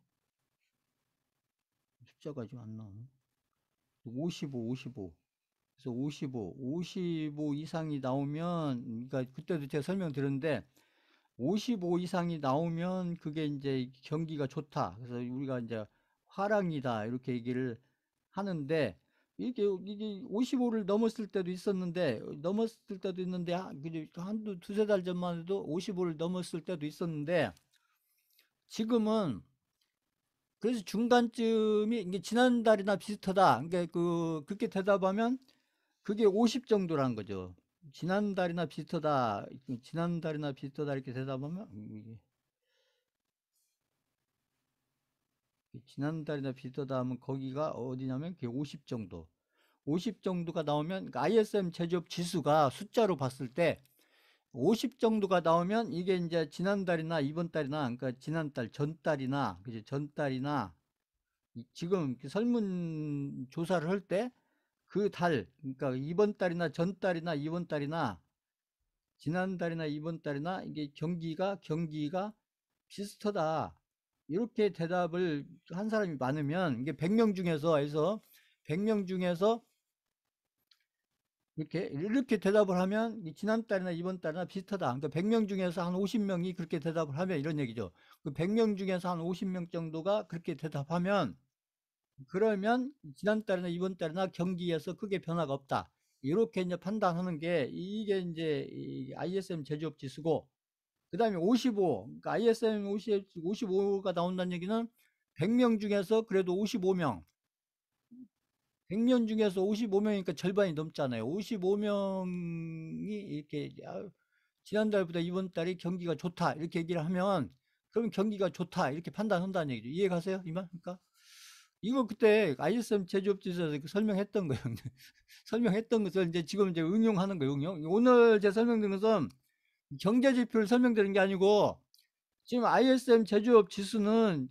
숫자가 지금 안 나오네. 55. 그래서 55 이상이 나오면, 그러니까 그때도 제가 설명드렸는데 55 이상이 나오면 그게 이제 경기가 좋다. 그래서 우리가 이제 화랑이다 이렇게 얘기를 하는데, 이게 55를 넘었을 때도 있었는데 한두 두세 달 전만 해도 55를 넘었을 때도 있었는데 지금은 그래서 중간쯤이 이게 지난달이나 비슷하다. 그러니까 그렇게 대답하면 그게 50 정도란 거죠. 지난달이나 비슷하다 이렇게 대답하면 지난달이나 비슷하다 하면 거기가 어디냐면 그게 50 정도. 50 정도가 나오면 그 ISM 제조업 지수가 숫자로 봤을 때 50 정도가 나오면 이게 이제 지난달이나 이번 달이나, 그러니까 지난달, 전달이나, 그지, 전달이나, 지금 설문 조사를 할 때 그 달, 그러니까 이번 달이나 전달이나 이번 달이나 지난달이나 이번 달이나 이게 경기가 비슷하다. 이렇게 대답을 한 사람이 많으면 이게 100명 중에서 해서 100명 중에서 이렇게 대답을 하면 지난달이나 이번 달이나 비슷하다. 그러니까 100명 중에서 한 50명이 그렇게 대답을 하면 이런 얘기죠. 그 100명 중에서 한 50명 정도가 그렇게 대답하면 그러면 지난달이나 이번 달이나 경기에서 크게 변화가 없다. 이렇게 이제 판단하는 게 이게 이제 이 ISM 제조업 지수고, 그다음에 55, 그러니까 ISM 55가 나온다는 얘기는 100명 중에서 그래도 55명, 100명 중에서 55명이니까 절반이 넘잖아요. 55명이 이렇게 지난달보다 이번 달이 경기가 좋다 이렇게 얘기를 하면, 그럼 경기가 좋다 이렇게 판단한다는 얘기죠. 이해가세요? 이만? 그러니까 이거 그때 ISM 제조업지수에서 설명했던 거예요. 설명했던 것을 이제 지금 이제 응용하는 거예요. 응용. 오늘 제 설명드린 것은 경제지표를 설명드리는 게 아니고, 지금 ISM 제조업 지수는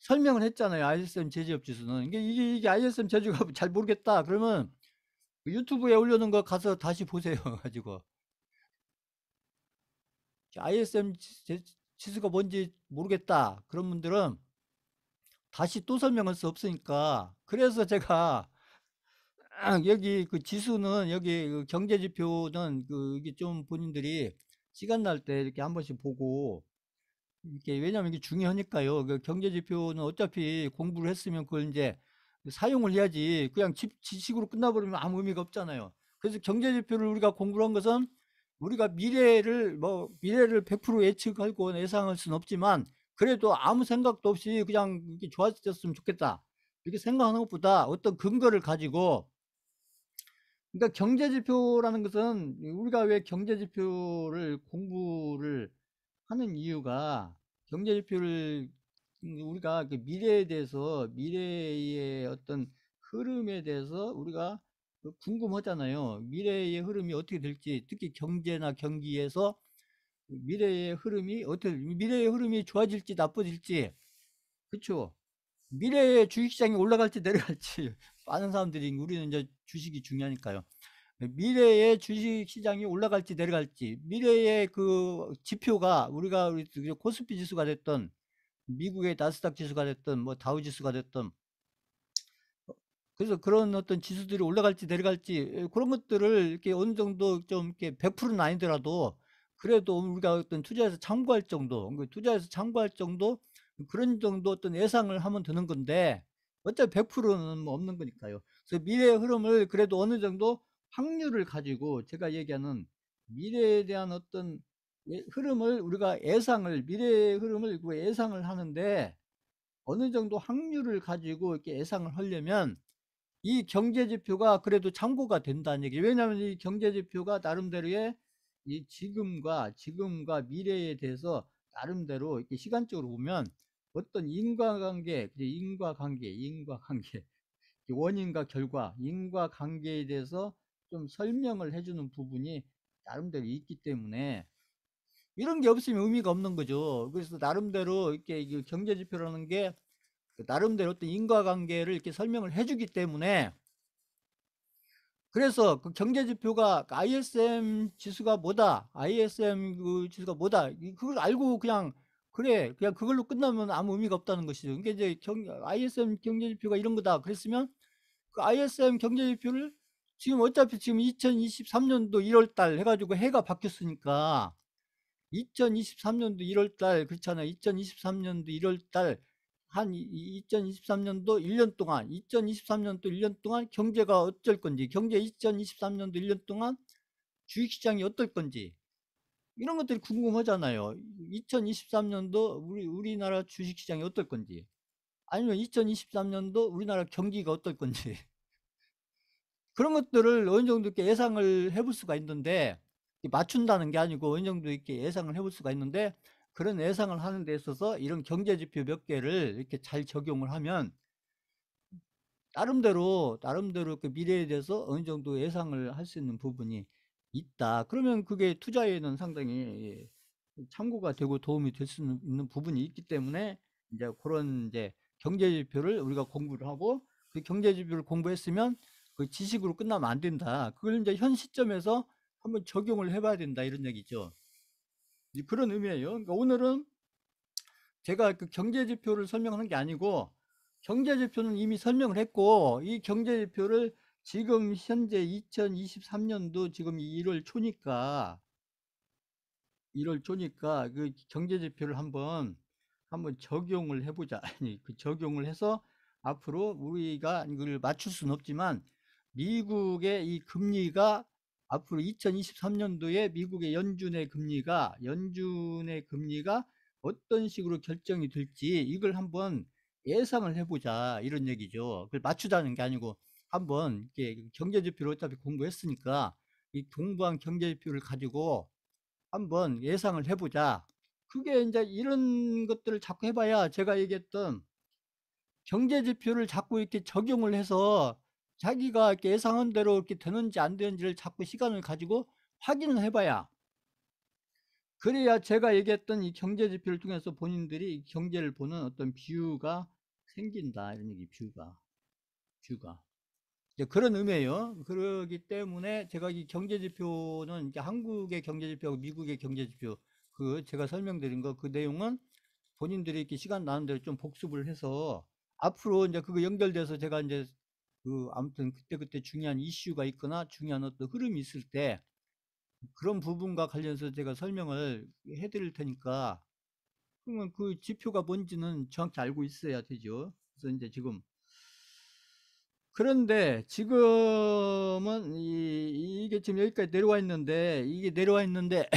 설명을 했잖아요. ISM 제조업 지수는 이게 ISM 제조가 잘 모르겠다 그러면 유튜브에 올려놓은 거 가서 다시 보세요. 가지고 ISM 지수가 뭔지 모르겠다 그런 분들은 다시 또 설명할 수 없으니까, 그래서 제가 여기 그 지수는, 여기 그 경제 지표는 이게 좀 본인들이 시간 날 때 이렇게 한 번씩 보고, 이게 왜냐면 이게 중요하니까요. 그 경제 지표는 어차피 공부를 했으면 그걸 이제 사용을 해야지, 그냥 지식으로 끝나버리면 아무 의미가 없잖아요. 그래서 경제 지표를 우리가 공부를 한 것은 우리가 미래를 100% 예측하고 예상할 수는 없지만, 그래도 아무 생각도 없이 그냥 이렇게 좋아졌으면 좋겠다 이렇게 생각하는 것보다 어떤 근거를 가지고, 그러니까 경제지표라는 것은, 우리가 왜 경제지표를 공부를 하는 이유가, 경제지표를 우리가 그 미래의 어떤 흐름에 대해서 우리가 궁금하잖아요. 미래의 흐름이 어떻게 될지, 특히 경제나 경기에서 미래의 흐름이 좋아질지 나빠질지, 그렇죠? 미래의 주식시장이 올라갈지 내려갈지 많은 사람들이, 우리는 이제 주식이 중요하니까요. 미래의 주식시장이 올라갈지 내려갈지, 미래의 그 지표가 우리 코스피 지수가 됐던, 미국의 나스닥 지수가 됐던, 뭐 다우 지수가 됐던, 그래서 그런 어떤 지수들이 올라갈지 내려갈지, 그런 것들을 이렇게 어느 정도 좀 이렇게 100%는 아니더라도 그래도 우리가 어떤 투자해서 참고할 정도, 그런 정도 어떤 예상을 하면 되는 건데, 어차피 100%는 뭐 없는 거니까요. 그래서 미래의 흐름을 그래도 어느 정도 확률을 가지고, 제가 얘기하는 미래에 대한 어떤 흐름을 우리가 미래의 흐름을 예상을 하는데, 어느 정도 확률을 가지고 이렇게 예상을 하려면 이 경제지표가 그래도 참고가 된다는 얘기예요. 왜냐하면 이 경제지표가 나름대로의 이 지금과 미래에 대해서 나름대로 이렇게 시간적으로 보면 어떤 인과관계, 원인과 결과, 인과관계에 대해서 좀 설명을 해주는 부분이 나름대로 있기 때문에, 이런 게 없으면 의미가 없는 거죠. 그래서 나름대로 이렇게 경제지표라는 게 나름대로 어떤 인과관계를 이렇게 설명을 해주기 때문에, 그래서 그 경제지표가 ISM 지수가 뭐다, ISM 그 지수가 뭐다, 그걸 알고 그냥 그걸로 끝나면 아무 의미가 없다는 것이죠. 그러니까 이제 ISM 경제지표가 이런 거다 그랬으면, 그 ISM 경제지표를 어차피 지금 2023년도 1월 달 해가지고 해가 바뀌었으니까, 2023년도 1월 달 그렇잖아요. 2023년도 1월 달, 2023년도 1년 동안, 2023년도 1년 동안 경제가 어쩔 건지, 2023년도 1년 동안 주식시장이 어떨 건지, 이런 것들이 궁금하잖아요. 2023년도 우리나라 주식시장이 어떨 건지, 아니면 2023년도 우리나라 경기가 어떨 건지, 그런 것들을 어느 정도 이렇게 예상을 해볼 수가 있는데, 맞춘다는 게 아니고 어느 정도 이렇게 예상을 해볼 수가 있는데, 그런 예상을 하는 데 있어서 이런 경제지표 몇 개를 이렇게 잘 적용을 하면 나름대로 그 미래에 대해서 어느 정도 예상을 할 수 있는 부분이 있다. 그러면 그게 투자에는 상당히 참고가 되고 도움이 될 수 있는 부분이 있기 때문에 이제 그런 이제 경제 지표를 우리가 공부를 하고 그 경제 지표를 공부했으면 그 지식으로 끝나면 안 된다. 그걸 이제 현 시점에서 한번 적용을 해봐야 된다 이런 얘기죠. 그런 의미예요. 그러니까 오늘은 제가 그 경제 지표를 설명하는 게 아니고 경제 지표는 이미 설명을 했고 이 경제 지표를 지금 현재 2023년도 지금 1월 초니까 1월 초니까 그 경제 지표를 한번 적용을 해보자. 아니, 그 적용을 해서 앞으로 우리가 이걸 맞출 수는 없지만 미국의 이 금리가 앞으로 2023년도에 미국의 연준의 금리가 어떤 식으로 결정이 될지 이걸 한번 예상을 해보자 이런 얘기죠. 그걸 맞추자는 게 아니고 한번 이렇게 경제 지표를 어차피 공부했으니까 이 공부한 경제 지표를 가지고 한번 예상을 해보자. 그게 이제 이런 것들을 자꾸 해봐야 제가 얘기했던 경제 지표를 자꾸 이렇게 적용을 해서 자기가 이렇게 예상한 대로 이렇게 되는지 안 되는지를 자꾸 시간을 가지고 확인을 해봐야 그래야 제가 얘기했던 이 경제 지표를 통해서 본인들이 경제를 보는 어떤 뷰가 생긴다 이런 얘기. 뷰가 이제 그런 의미예요. 그러기 때문에 제가 이 경제 지표는 이제 한국의 경제 지표하고 미국의 경제 지표 그 제가 설명드린 거 그 내용은 본인들이 이렇게 시간 나는 대로 좀 복습을 해서 앞으로 이제 그거 연결돼서 제가 이제 그 아무튼 그때그때 중요한 이슈가 있거나 중요한 어떤 흐름이 있을 때 그런 부분과 관련해서 제가 설명을 해드릴 테니까 그러면 그 지표가 뭔지는 정확히 알고 있어야 되죠. 그래서 이제 지금 그런데 지금은 이게 지금 여기까지 내려와 있는데 이게 내려와 있는데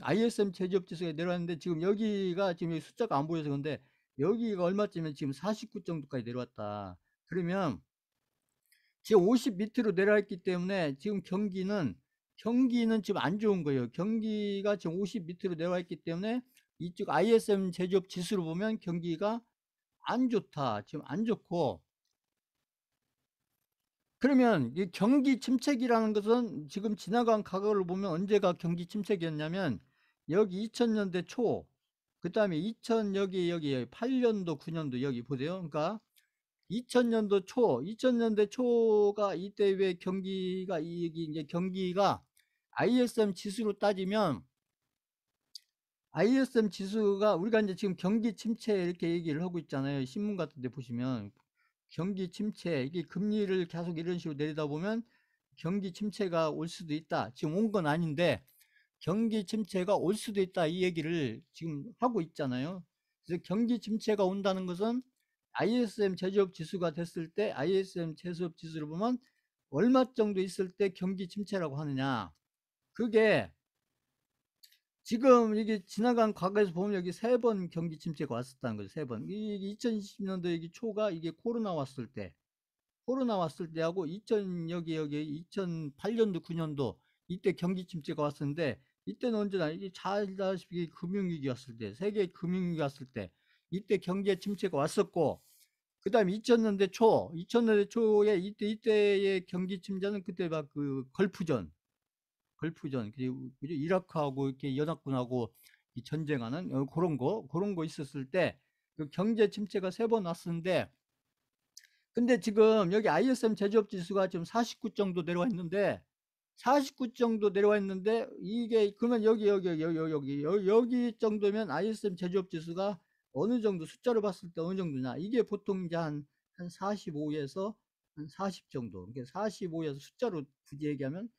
ISM 제조업 지수가 내려왔는데 지금 여기가 지금 여기 숫자가 안 보여서 근데 여기가 얼마쯤이면 지금 49 정도까지 내려왔다. 그러면 지금 50 밑으로 내려왔기 때문에 지금 경기는 지금 안 좋은 거예요. 경기가 지금 50 밑으로 내려와 있기 때문에 이쪽 ISM 제조업 지수로 보면 경기가 안 좋다. 지금 안 좋고 그러면 이 경기 침체기라는 것은 지금 지나간 과거를 보면 언제가 경기 침체기였냐면 여기 2000년대 초, 그 다음에 2000 여기 8년도 9년도 여기 보세요. 그러니까 2000년대 초가 이때 왜 경기가 여기 이제 경기가 ISM 지수로 따지면 ISM 지수가 우리가 이제 지금 경기 침체 이렇게 얘기를 하고 있잖아요. 신문 같은 데 보시면 경기 침체, 이게 금리를 계속 이런 식으로 내리다 보면 경기 침체가 올 수도 있다. 지금 온 건 아닌데 경기 침체가 올 수도 있다. 이 얘기를 지금 하고 있잖아요. 그래서 경기 침체가 온다는 것은 ISM 제조업 지수가 됐을 때 ISM 제조업 지수를 보면 얼마 정도 있을 때 경기 침체라고 하느냐. 그게 지금 이게 지나간 과거에서 보면 여기 3번 경기 침체가 왔었다는 거죠. 3번. 이게 2020년도 여기 초가 이게 코로나 왔을 때하고 2000 여기 2008년도 9년도 이때 경기 침체가 왔었는데 이때는 언제나 이게 잘 알다시피 금융위기 왔을 때 세계 금융위기 왔을 때 이때 경제 침체가 왔었고 그 다음에 2000년대 초에 이때의 경기 침체는 그때 막 그 걸프전 그리고 이라크하고 이렇게 연합군하고 전쟁하는 그런 거 있었을 때 그 경제 침체가 3번 왔었는데 근데 지금 여기 ISM 제조업 지수가 지금 49 정도 내려와 있는데 49 정도 내려와 있는데 이게 그러면 여기 정도면 ISM 제조업 지수가 어느 정도 숫자로 봤을 때 어느 정도냐 이게 보통 이제 한 45에서 한 40 정도 그러니까 45에서 숫자로 굳이 얘기하면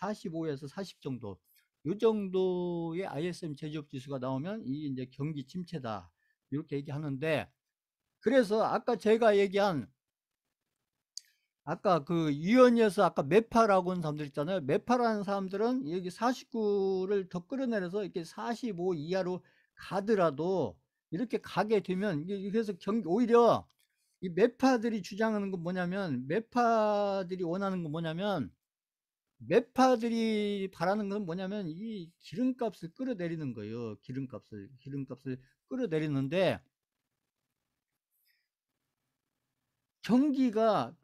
45에서 40 정도 이 정도의 ISM 제조업 지수가 나오면 이게 이제 경기 침체다 이렇게 얘기하는데 그래서 아까 그 유연이어서 아까 매파라고 하는 사람들 있잖아요. 매파라는 사람들은 여기 49를 더 끌어내려서 이렇게 45 이하로 가더라도 이렇게 가게 되면 그래서 오히려 이 매파들이 주장하는 건 뭐냐면 매파들이 원하는 건 뭐냐면 매파들이 바라는 건 뭐냐면 이 기름값을 끌어내리는 거예요. 기름값을 끌어내리는데 경기가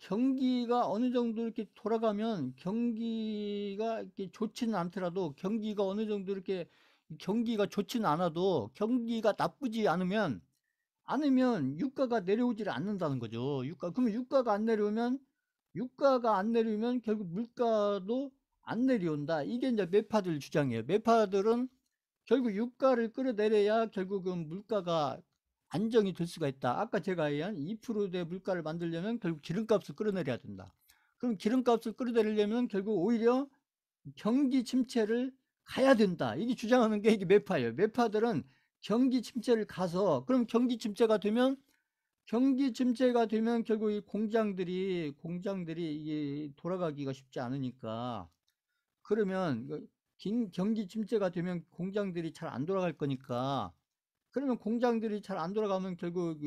어느 정도 이렇게 돌아가면 경기가 이렇게 좋지는 않더라도 경기가 어느 정도 이렇게 경기가 좋지는 않아도 경기가 나쁘지 않으면 유가가 내려오지를 않는다는 거죠. 그러면 유가가 안 내려오면 결국 물가도 안 내려온다. 이게 이제 매파들 주장이에요. 매파들은 결국 유가를 끌어내려야 결국은 물가가 안정이 될 수가 있다. 아까 제가 얘기한 2%대 물가를 만들려면 결국 기름값을 끌어내려야 된다. 그럼 기름값을 끌어내리려면 결국 오히려 경기 침체를 가야 된다. 이게 주장하는 게 이게 매파예요. 매파들은 경기 침체를 가서 그럼 경기 침체가 되면 결국 이 공장들이 이게 돌아가기가 쉽지 않으니까 그러면 경기 침체가 되면 공장들이 잘 안 돌아갈 거니까 그러면 공장들이 잘 안 돌아가면 결국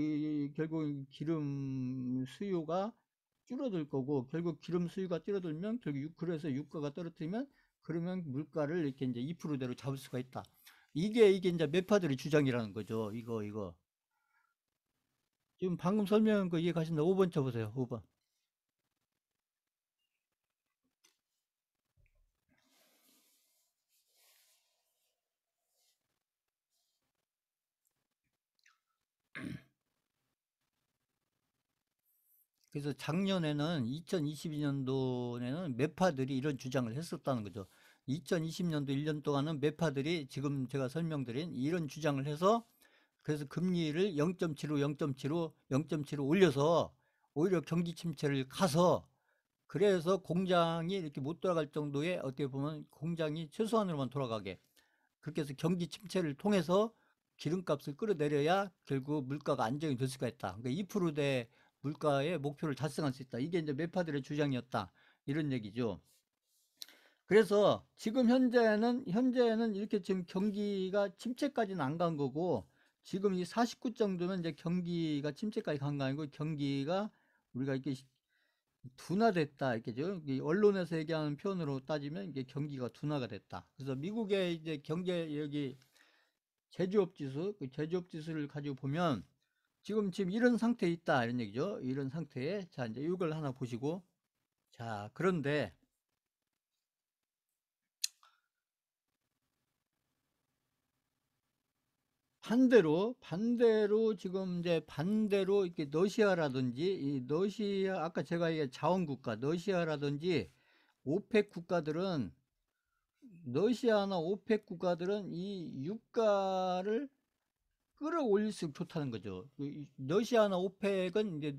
기름 수요가 줄어들 거고 결국 기름 수요가 줄어들면 그래서 유가가 떨어뜨리면 그러면 물가를 이렇게 이제 2%대로 잡을 수가 있다. 이게 이제 매파들의 주장이라는 거죠. 이거. 지금 방금 설명한 거 이해가신다. 5번 쳐보세요. 5번. 그래서 작년에는 2022년도에는 매파들이 이런 주장을 했었다는 거죠. 2020년도 1년 동안은 매파들이 지금 제가 설명드린 이런 주장을 해서 그래서 금리를 0.75, 0.75, 0.75 올려서 오히려 경기 침체를 가서 그래서 공장이 이렇게 못 돌아갈 정도의 어떻게 보면 공장이 최소한으로만 돌아가게 그렇게 해서 경기 침체를 통해서 기름값을 끌어내려야 결국 물가가 안정이 될 수가 있다. 그러니까 2%대 물가의 목표를 달성할 수 있다. 이게 이제 매파들의 주장이었다. 이런 얘기죠. 그래서 지금 현재는 이렇게 지금 경기가 침체까지는 안 간 거고 지금 이 49 정도면 이제 경기가 침체까지 간 거 아니고 경기가 우리가 이렇게 둔화됐다 이렇게죠. 언론에서 얘기하는 표현으로 따지면 이게 경기가 둔화가 됐다. 그래서 미국의 이제 경제 여기 제조업 지수, 그 제조업 지수를 가지고 보면 지금 이런 상태에 있다 이런 얘기죠. 이런 상태에 자 이제 이걸 하나 보시고 자 그런데 반대로 지금 이제 반대로 이렇게 러시아라든지 이 러시아 아까 제가 얘기한 자원국가 러시아라든지 오펙 국가들은 러시아나 오펙 국가들은 이 유가를 끌어올릴수록 좋다는 거죠. 러시아나 오펙은 이제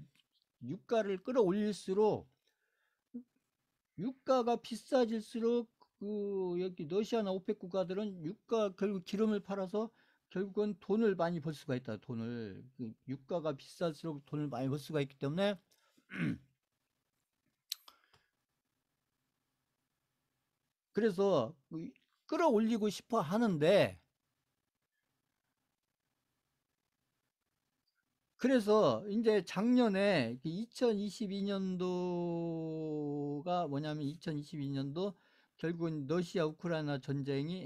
유가를 끌어올릴수록 유가가 비싸질수록 여기 러시아나 오펙 국가들은 결국 기름을 팔아서 결국은 돈을 많이 벌 수가 있다. 유가가 비쌀수록 돈을 많이 벌 수가 있기 때문에 그래서 끌어올리고 싶어 하는데 그래서 이제 작년에 2022년도가 뭐냐면 2022년도 결국은 러시아 우크라이나 전쟁이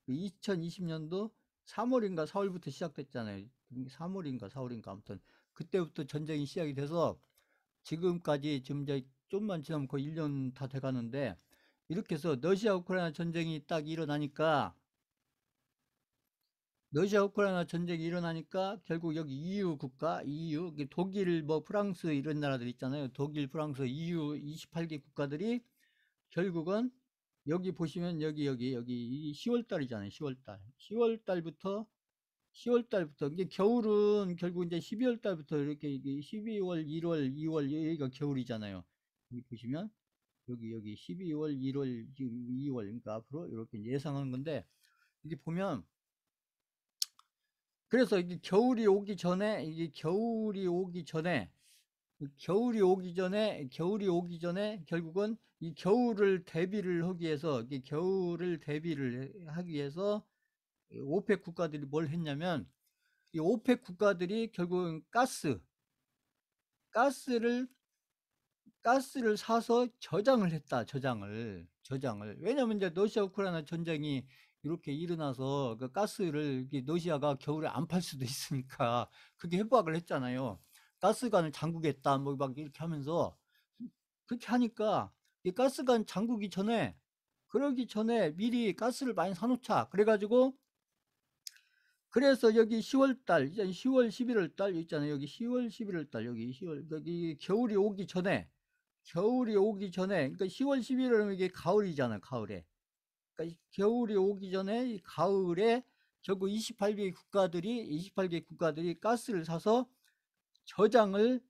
2020년도 3월인가 4월부터 시작됐잖아요. 3월인가 4월인가 아무튼 그때부터 전쟁이 시작이 돼서 지금까지 지금 이제 좀만 지나면 거의 1년 다 돼가는데 이렇게 해서 러시아 우크라이나 전쟁이 딱 일어나니까 러시아 우크라이나 전쟁이 일어나니까 결국 여기 EU 국가, EU, 독일, 뭐 프랑스 이런 나라들 있잖아요. 독일, 프랑스, EU 28개 국가들이 결국은 여기 보시면 여기 10월 달이잖아요. 10월 달. 10월 달부터 이게 겨울은 결국 이제 12월 달부터 이렇게 이게 12월, 1월, 2월 여기가 겨울이잖아요. 여기 보시면 여기 12월, 1월, 2월 그러니까 앞으로 이렇게 예상하는 건데 이게 보면 그래서 이게 겨울이 오기 전에 결국은 이 겨울을 대비를 하기 위해서 오펙 국가들이 뭘 했냐면 이 오펙 국가들이 결국은 가스를 가스를 사서 저장을 했다. 저장을. 왜냐면 이제 러시아 우크라이나 전쟁이 이렇게 일어나서 그 가스를 러시아가 겨울에 안 팔 수도 있으니까 그게 협박을 했잖아요. 가스관을 잠그겠다 뭐 막 이렇게 하면서 그렇게 하니까 이 가스관 잠그기 전에 그러기 전에 미리 가스를 많이 사놓자. 그래가지고 그래서 여기 10월 달, 이제 10월, 11월 달 있잖아요. 여기 10월, 11월 달 여기 10월 여기 겨울이 오기 전에 그러니까 10월, 11월은 이게 가을이잖아요. 가을에. 그러니까 겨울이 오기 전에 이 가을에 결국 28개 국가들이 가스를 사서 저장을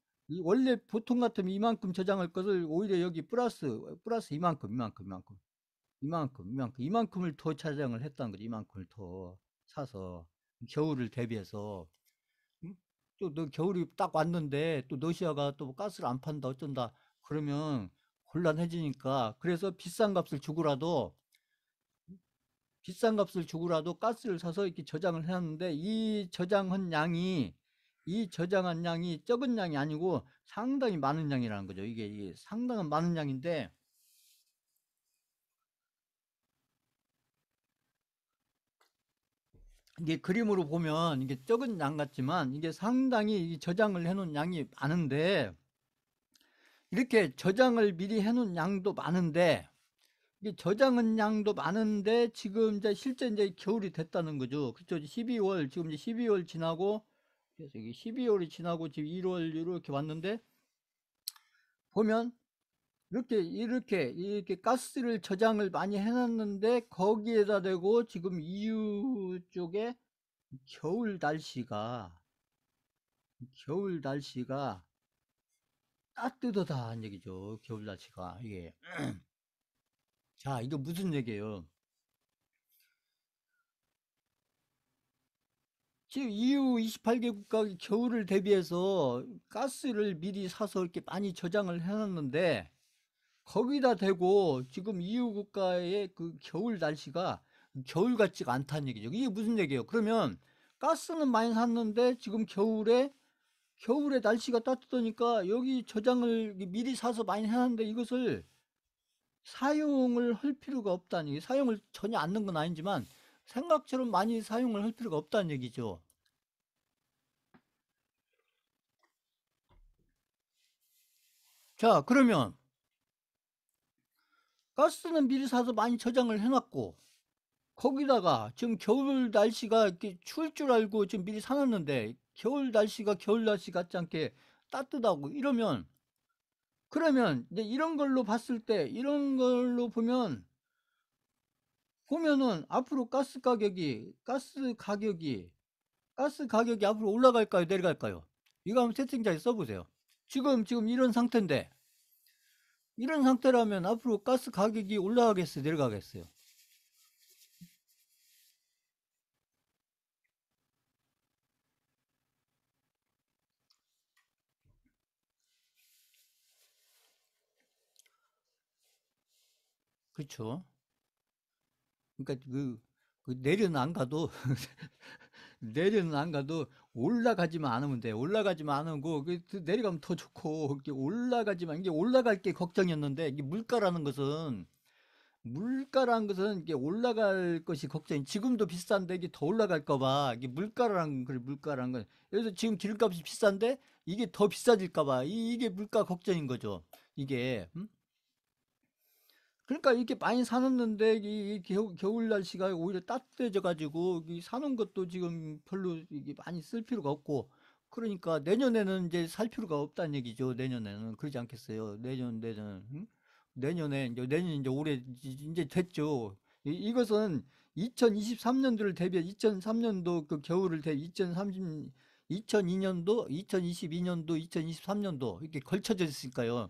원래 보통 같으면 이만큼 저장할 것을 오히려 여기 플러스 이만큼을 더 저장을 했다는 거지. 이만큼을 더 사서 겨울을 대비해서. 응? 또 너 겨울이 딱 왔는데 또 러시아가 또 가스를 안 판다 어쩐다 그러면 곤란해지니까 그래서 비싼 값을 주고라도 가스를 사서 이렇게 저장을 해놨는데 이 저장한 양이 적은 양이 아니고 상당히 많은 양이라는 거죠. 이게 상당한 많은 양인데 이게 그림으로 보면 이게 적은 양 같지만 이게 상당히 저장을 해놓은 양이 많은데 이렇게 저장을 미리 해놓은 양도 많은데 이게 저장한 양도 많은데 지금 이제 실제 이제 겨울이 됐다는 거죠. 그쵸? 12월 지금 이제 12월 지나고 그래서 이게 12월이 지나고 지금 1월 이렇게 왔는데 보면 이렇게 가스를 저장을 많이 해놨는데 거기에다 대고 지금 EU 쪽에 겨울 날씨가 겨울 날씨가 따뜻하다는 얘기죠. 겨울 날씨가 이게 자 이거 무슨 얘기예요? 지금 EU 28개 국가 겨울을 대비해서 가스를 미리 사서 이렇게 많이 저장을 해놨는데 거기다 대고 지금 EU 국가의 그 겨울 날씨가 겨울 같지가 않다는 얘기죠. 이게 무슨 얘기예요? 그러면 가스는 많이 샀는데 지금 겨울에 날씨가 따뜻하니까 여기 저장을 미리 사서 많이 해놨는데 이것을 사용을 할 필요가 없다는 얘기. 사용을 전혀 않는 건 아니지만 생각처럼 많이 사용을 할 필요가 없다는 얘기죠. 자, 그러면 가스는 미리 사서 많이 저장을 해놨고 거기다가 지금 겨울 날씨가 이렇게 추울 줄 알고 지금 미리 사놨는데 겨울 날씨가 겨울 날씨 같지 않게 따뜻하고 이러면 그러면 이제 이런 걸로 봤을 때 이런 걸로 보면은 앞으로 가스 가격이 앞으로 올라갈까요 내려갈까요? 이거 한번 채팅창에 써보세요. 지금 이런 상태라면 앞으로 가스 가격이 올라가겠어요 내려가겠어요? 그렇죠. 그러니까 내려는 안 가도 내려는 안 가도 올라가지만 않으면 돼. 올라가지만 않고 내려가면 더 좋고 이게 올라가지만 이게 올라갈 게 걱정이었는데 이게 물가라는 것은 이게 올라갈 것이 걱정이 지금도 비싼데 이게 더 올라갈까 봐 이게 물가라는 건 그래서 지금 기름값이 비싼데 이게 더 비싸질까 봐 이게 물가 걱정인 거죠. 이게 그러니까 이렇게 많이 사놨는데 이 겨울 날씨가 오히려 따뜻해져 가지고 이 사는 것도 지금 별로 이게 많이 쓸 필요가 없고 그러니까 내년에는 이제 살 필요가 없다는 얘기죠. 내년에는 그러지 않겠어요. 내년 응? 내년 이제 올해 이제 됐죠. 이것은 2023년도를 대비해 2003년도 그 겨울을 대비 2002년도 2022년도 2023년도 이렇게 걸쳐져 있으니까요.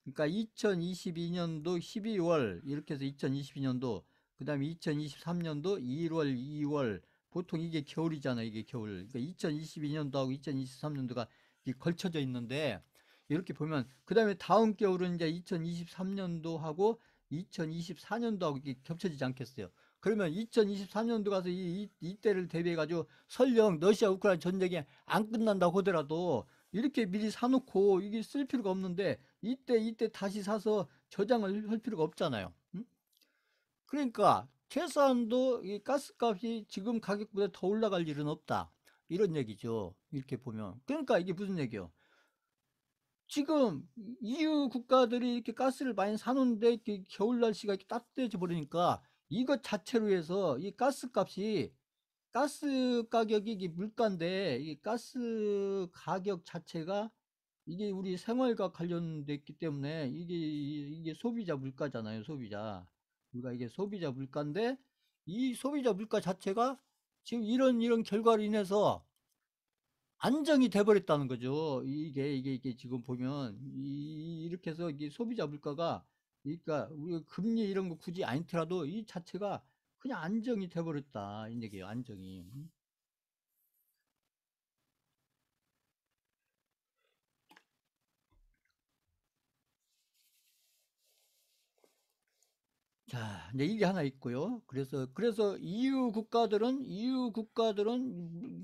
그러니까 2022년도 12월 이렇게 해서 2022년도 그다음에 2023년도 1월, 2월 보통 이게 겨울이잖아요. 이게 겨울. 그러니까 2022년도하고 2023년도가 걸쳐져 있는데 이렇게 보면 그다음에 다음 겨울은 이제 2023년도하고 2024년도하고 이게 겹쳐지지 않겠어요. 그러면 2024년도 가서 이때를 대비해 가지고 설령 러시아 우크라이나 전쟁이 안 끝난다고 하더라도 이렇게 미리 사놓고 이게 쓸 필요가 없는데 이때 다시 사서 저장을 할 필요가 없잖아요. 응? 그러니까 최소한도 이 가스값이 지금 가격보다 더 올라갈 일은 없다. 이런 얘기죠. 이렇게 보면. 그러니까 이게 무슨 얘기요? 지금 EU 국가들이 이렇게 가스를 많이 사놓는데 이렇게 겨울 날씨가 이렇게 따뜻해져 버리니까 이것 자체로 해서 이 가스값이 가스 가격이 이게 물가인데 이 가스 가격 자체가 이게 우리 생활과 관련돼 있기 때문에 이게 소비자 물가잖아요. 소비자 물가 이게 소비자 물가인데 이 소비자 물가 자체가 지금 이런 결과로 인해서 안정이 돼 버렸다는 거죠. 이게 지금 보면 이렇게 해서 이게 소비자 물가가 그러니까 우리가 금리 이런 거 굳이 아니더라도 이 자체가 그냥 안정이 돼 버렸다 이 얘기예요. 안정이. 자, 이제 이게 하나 있고요. 그래서 EU 국가들은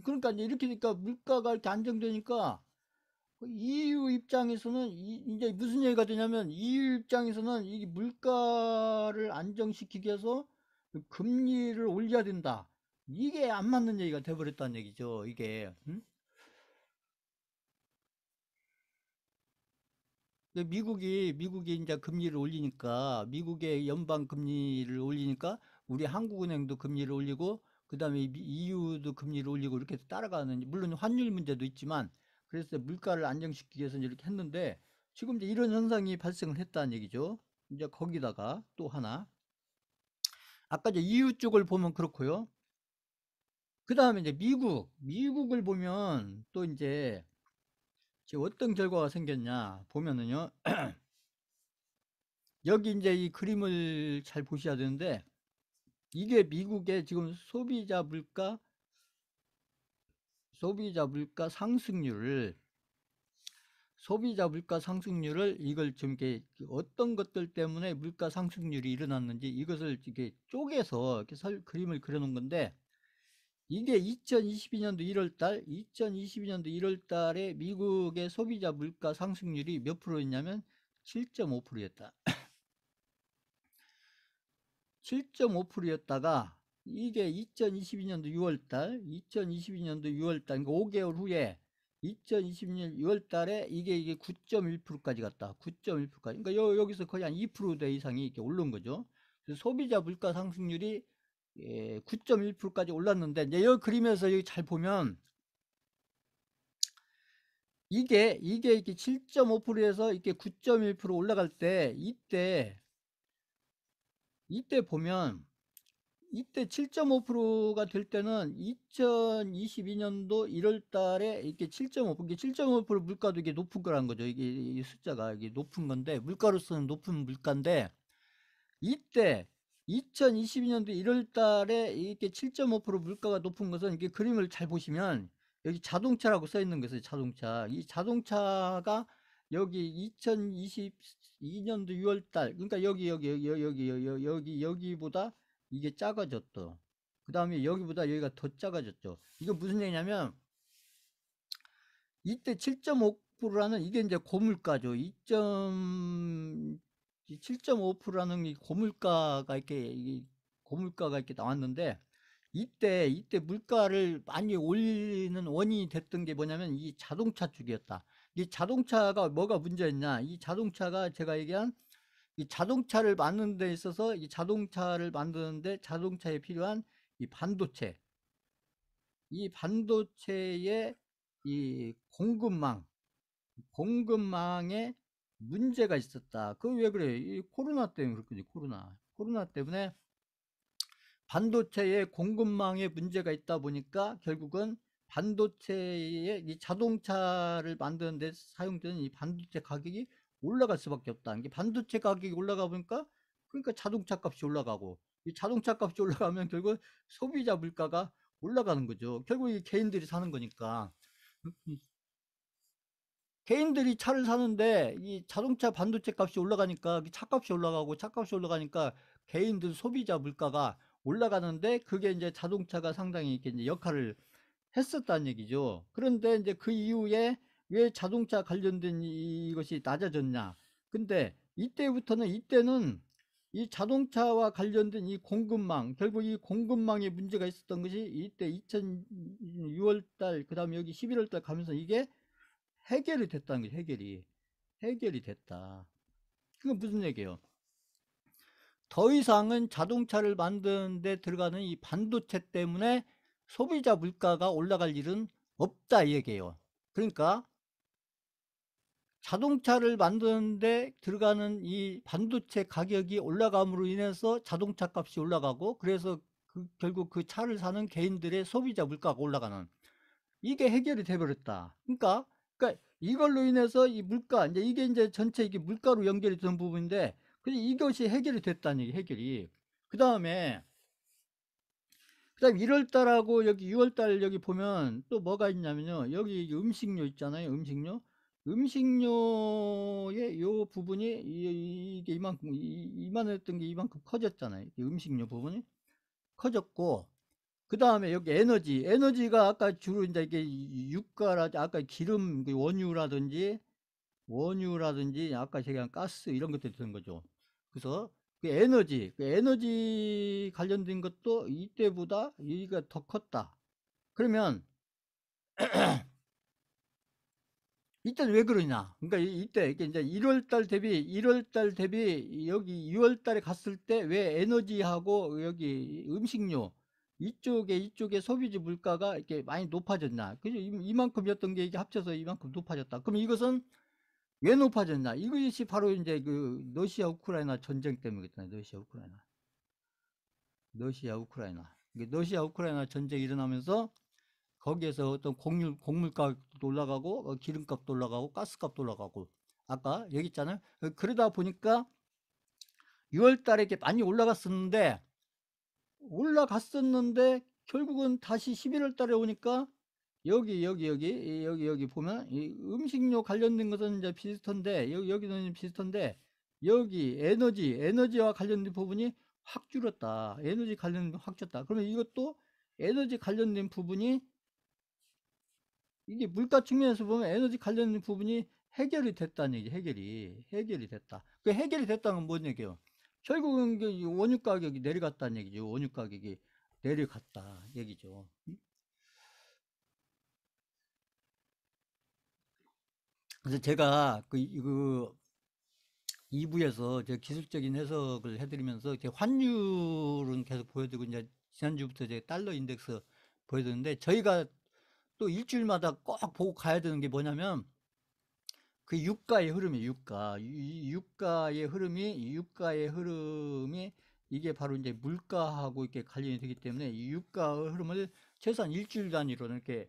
그러니까 이제 이렇게 되니까 물가가 이렇게 안정되니까 그 EU 입장에서는 이제 무슨 얘기가 되냐면 EU 입장에서는 이 물가를 안정시키기 위해서 그 금리를 올려야 된다. 이게 안 맞는 얘기가 돼버렸다는 얘기죠. 이게. 근데 미국이 이제 금리를 올리니까 미국의 연방 금리를 올리니까 우리 한국은행도 금리를 올리고 그다음에 EU도 금리를 올리고 이렇게 해서 따라가는 물론 환율 문제도 있지만 그래서 물가를 안정시키기 위해서 이렇게 했는데 지금 이제 이런 현상이 발생을 했다는 얘기죠. 이제 거기다가 또 하나 아까 이제 EU 쪽을 보면 그렇고요. 그다음에 이제 미국을 보면 또 이제 지금 어떤 결과가 생겼냐 보면은요. 여기 이제 이 그림을 잘 보셔야 되는데 이게 미국의 지금 소비자 물가 상승률을 이걸 좀 이렇게 어떤 것들 때문에 물가 상승률이 일어났는지 이것을 이렇게 쪼개서 이렇게 그림을 그려 놓은 건데 이게 2022년도 1월 달에 미국의 소비자 물가 상승률이 몇 프로였냐면 7.5%였다. 7.5%였다가 이게 2022년도 6월달, 2022년도 6월달, 그러니까 5개월 후에 2022년 6월달에 이게 9.1%까지 갔다. 9.1%까지. 그러니까 여기서 거의 한 2%대 이상이 이렇게 오른 거죠. 그래서 소비자 물가 상승률이 9.1%까지 올랐는데 이제 이 그림에서 여기 잘 보면 이게 이렇게 7.5%에서 이렇게 9.1% 올라갈 때 이때 보면 이때 7.5%가 될 때는 2022년도 1월 달에 이렇게 7.5%, 이게 7.5% 물가도 이게 높은 거란 거죠. 이게 숫자가 이게 높은 건데, 물가로서는 높은 물가인데, 이때 2022년도 1월 달에 이렇게 7.5% 물가가 높은 것은 이게 그림을 잘 보시면 여기 자동차라고 써 있는 것이 자동차. 이 자동차가 여기 2022년도 6월 달, 그러니까 여기보다 이게 작아졌더. 그 다음에 여기보다 여기가 더 작아졌죠. 이거 무슨 얘기냐면 이때 7.5%라는 이게 이제 고물가죠. 7.5%라는 이 고물가가 이렇게 나왔는데 이때 물가를 많이 올리는 원인이 됐던 게 뭐냐면 이 자동차 쪽이었다. 이 자동차가 뭐가 문제였냐? 이 자동차가 제가 얘기한 이 자동차를 만드는 데 있어서 이 자동차를 만드는데 자동차에 필요한 이 반도체의 이 공급망에 문제가 있었다. 그 왜 그래? 이 코로나 때문에 그렇거든요. 코로나 때문에 반도체의 공급망에 문제가 있다 보니까 결국은 반도체의 이 자동차를 만드는 데 사용되는 이 반도체 가격이 올라갈 수밖에 없다. 이게 반도체 가격이 올라가 보니까 그러니까 자동차 값이 올라가고 이 자동차 값이 올라가면 결국 소비자 물가가 올라가는 거죠. 결국 이 개인들이 사는 거니까. 개인들이 차를 사는데 이 자동차 반도체 값이 올라가니까 차값이 올라가고 차값이 올라가니까 개인들 소비자 물가가 올라가는데 그게 이제 자동차가 상당히 이렇게 이제 역할을 했었다는 얘기죠. 그런데 이제 그 이후에 왜 자동차 관련된 이것이 낮아졌냐? 근데 이때는 이 자동차와 관련된 이 공급망, 결국 이 공급망에 문제가 있었던 것이 이때 2006월달, 그 다음에 여기 11월달 가면서 이게 해결이 됐다는 거죠. 해결이 됐다. 그건 무슨 얘기예요? 더 이상은 자동차를 만드는 데 들어가는 이 반도체 때문에 소비자 물가가 올라갈 일은 없다 이 얘기예요. 그러니까 자동차를 만드는데 들어가는 이 반도체 가격이 올라감으로 인해서 자동차 값이 올라가고, 그래서 결국 그 차를 사는 개인들의 소비자 물가가 올라가는, 이게 해결이 돼버렸다. 그러니까 이걸로 인해서 이 물가, 이제 이게 이제 전체 이게 물가로 연결이 되는 부분인데, 그래서 이것이 해결이 됐다는 얘기, 해결이. 그 다음에 1월 달하고 여기 6월 달 여기 보면 또 뭐가 있냐면요. 여기 음식료 있잖아요. 음식료의 요 부분이 이게 이만큼 이만했던 게 이만큼 커졌잖아요. 음식료 부분이 커졌고, 그 다음에 여기 에너지가 아까 주로 이제 이게 유가라든지 아까 기름 그 원유라든지 아까 제가 가스 이런 것들이 드는 거죠. 그래서 그 에너지 관련된 것도 이때보다 여기가 더 컸다. 그러면 이때는 왜 그러냐? 그러니까 이때 이게 이제 1월 달 대비 여기 6월 달에 갔을 때 왜 에너지하고 여기 음식료 이쪽에 소비지 물가가 이렇게 많이 높아졌나? 그죠? 이만큼이었던 게 이게 합쳐서 이만큼 높아졌다. 그럼 이것은 왜 높아졌나? 이것이 바로 이제 그 러시아 우크라이나 전쟁 때문이겠다. 러시아 우크라이나. 이게 러시아 우크라이나 전쟁이 일어나면서 거기에서 어떤 곡물값도 올라가고 기름값도 올라가고 가스값도 올라가고 아까 얘기했잖아요. 그러다 보니까 6월 달에 이렇게 많이 올라갔었는데 결국은 다시 11월 달에 오니까 여기 보면 이 음식료 관련된 것은 이제 비슷한데 여기는 비슷한데 여기 에너지와 관련된 부분이 확 줄었다. 에너지 관련된 확 줄었다. 그러면 이것도 에너지 관련된 부분이 이게 물가 측면에서 보면 에너지 관련된 부분이 해결이 됐다는 얘기, 해결이 됐다. 그 해결이 됐다는 건 뭔 얘기예요? 결국은 원유 가격이 내려갔다는 얘기죠. 원유 가격이 내려갔다 얘기죠. 그래서 제가 그 2부에서 제 기술적인 해석을 해드리면서 제 환율은 계속 보여드리고 이제 지난주부터 제 달러 인덱스 보여드렸는데 저희가 또 일주일마다 꼭 보고 가야 되는 게 뭐냐면 그 유가의 흐름이 이게 바로 이제 물가하고 이렇게 관련이 되기 때문에 이 유가의 흐름을 최소한 일주일 단위로 이렇게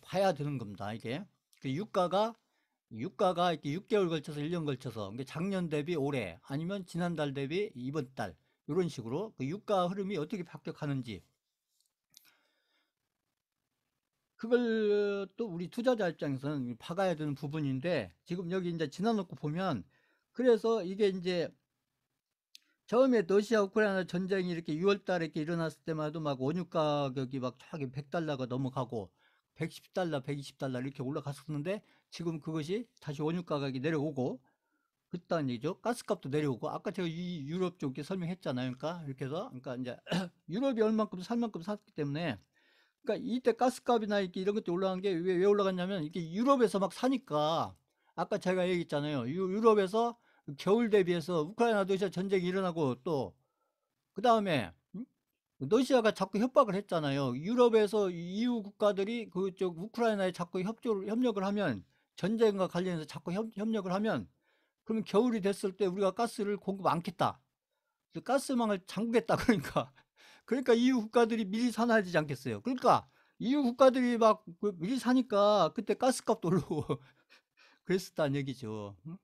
봐야 되는 겁니다. 이게 그 유가가 이렇게 6개월 걸쳐서 1년 걸쳐서 그러니까 작년 대비 올해 아니면 지난달 대비 이번 달 이런 식으로 그 유가 흐름이 어떻게 바뀌어가는지 그걸 또 우리 투자자 입장에서는 봐가야 되는 부분인데 지금 여기 이제 지나놓고 보면 그래서 이게 이제 처음에 러시아 우크라이나 전쟁이 이렇게 6월 달에 이렇게 일어났을 때마다 막 원유 가격이 막 저기 100달러가 넘어가고 110달러, 120달러 이렇게 올라갔었는데 지금 그것이 다시 원유 가격이 내려오고 그랬다는 얘기죠. 가스값도 내려오고 아까 제가 이 유럽 쪽에 설명했잖아요. 그러니까 이렇게 해서 그러니까 이제 유럽이 얼만큼 살 만큼 샀기 때문에 그러니까 이때 가스값이나 이렇게 이런 것들이 올라간 게 왜 올라갔냐면 이게 유럽에서 막 사니까 아까 제가 얘기했잖아요. 유럽에서 겨울 대비해서 우크라이나 러시아 전쟁이 일어나고 또 그 다음에 러시아가 자꾸 협박을 했잖아요. 유럽에서 EU 국가들이 그쪽 우크라이나에 자꾸 협력을 하면 전쟁과 관련해서 자꾸 협력을 하면 그러면 겨울이 됐을 때 우리가 가스를 공급 않겠다. 가스망을 잠그겠다. 그러니까 EU 국가들이 미리 사놔야 되지 않겠어요. 그러니까 EU 국가들이 막 미리 사니까 그때 가스값도 오르고 그랬었다는 얘기죠. 응?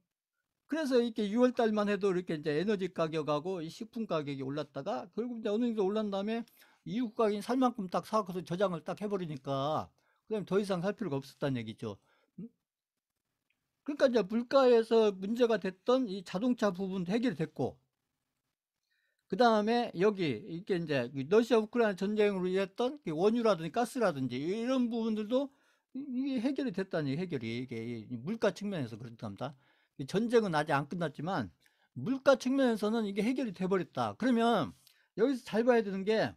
그래서 이렇게 6월 달만 해도 이렇게 이제 에너지 가격하고 이 식품 가격이 올랐다가 결국 이제 어느 정도 올란 다음에 EU 국가인 살 만큼 딱 사고서 저장을 딱 해버리니까 그다음에 더 이상 살 필요가 없었다는 얘기죠. 응? 그러니까 이제 물가에서 문제가 됐던 이 자동차 부분도 해결이 됐고 그 다음에 여기 이게 이제 러시아 우크라이나 전쟁으로 인했던 원유라든지 가스라든지 이런 부분들도 이게 해결이 됐다니 해결이 이게 물가 측면에서 그렇답니다. 전쟁은 아직 안 끝났지만 물가 측면에서는 이게 해결이 돼 버렸다. 그러면 여기서 잘 봐야 되는 게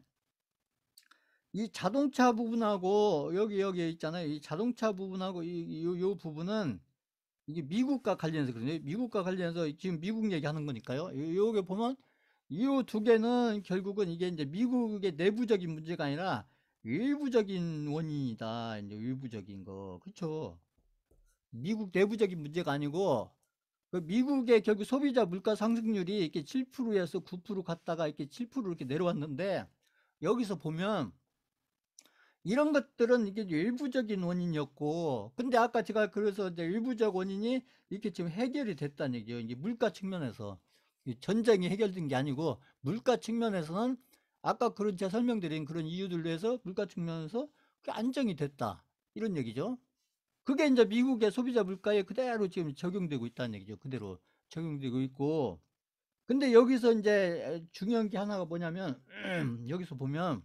이 자동차 부분하고 여기 있잖아요. 이 자동차 부분하고 요 부분은 이게 미국과 관련해서 그러네요. 미국과 관련해서 지금 미국 얘기하는 거니까요. 요게 보면 이 두 개는 결국은 이게 이제 미국의 내부적인 문제가 아니라 외부적인 원인이다. 이제 외부적인 거. 그렇죠. 미국 내부적인 문제가 아니고 그 미국의 결국 소비자 물가 상승률이 이렇게 7%에서 9% 갔다가 이렇게 7% 이렇게 내려왔는데 여기서 보면 이런 것들은 이게 일부적인 원인이었고, 근데 아까 제가 그래서 이제 일부적 원인이 이렇게 지금 해결이 됐다는 얘기예요. 이게 물가 측면에서. 이 전쟁이 해결된 게 아니고, 물가 측면에서는 아까 그런 제가 설명드린 그런 이유들로 해서 물가 측면에서 그게 안정이 됐다. 이런 얘기죠. 그게 이제 미국의 소비자 물가에 그대로 지금 적용되고 있다는 얘기죠. 그대로 적용되고 있고. 근데 여기서 이제 중요한 게 하나가 뭐냐면, 여기서 보면,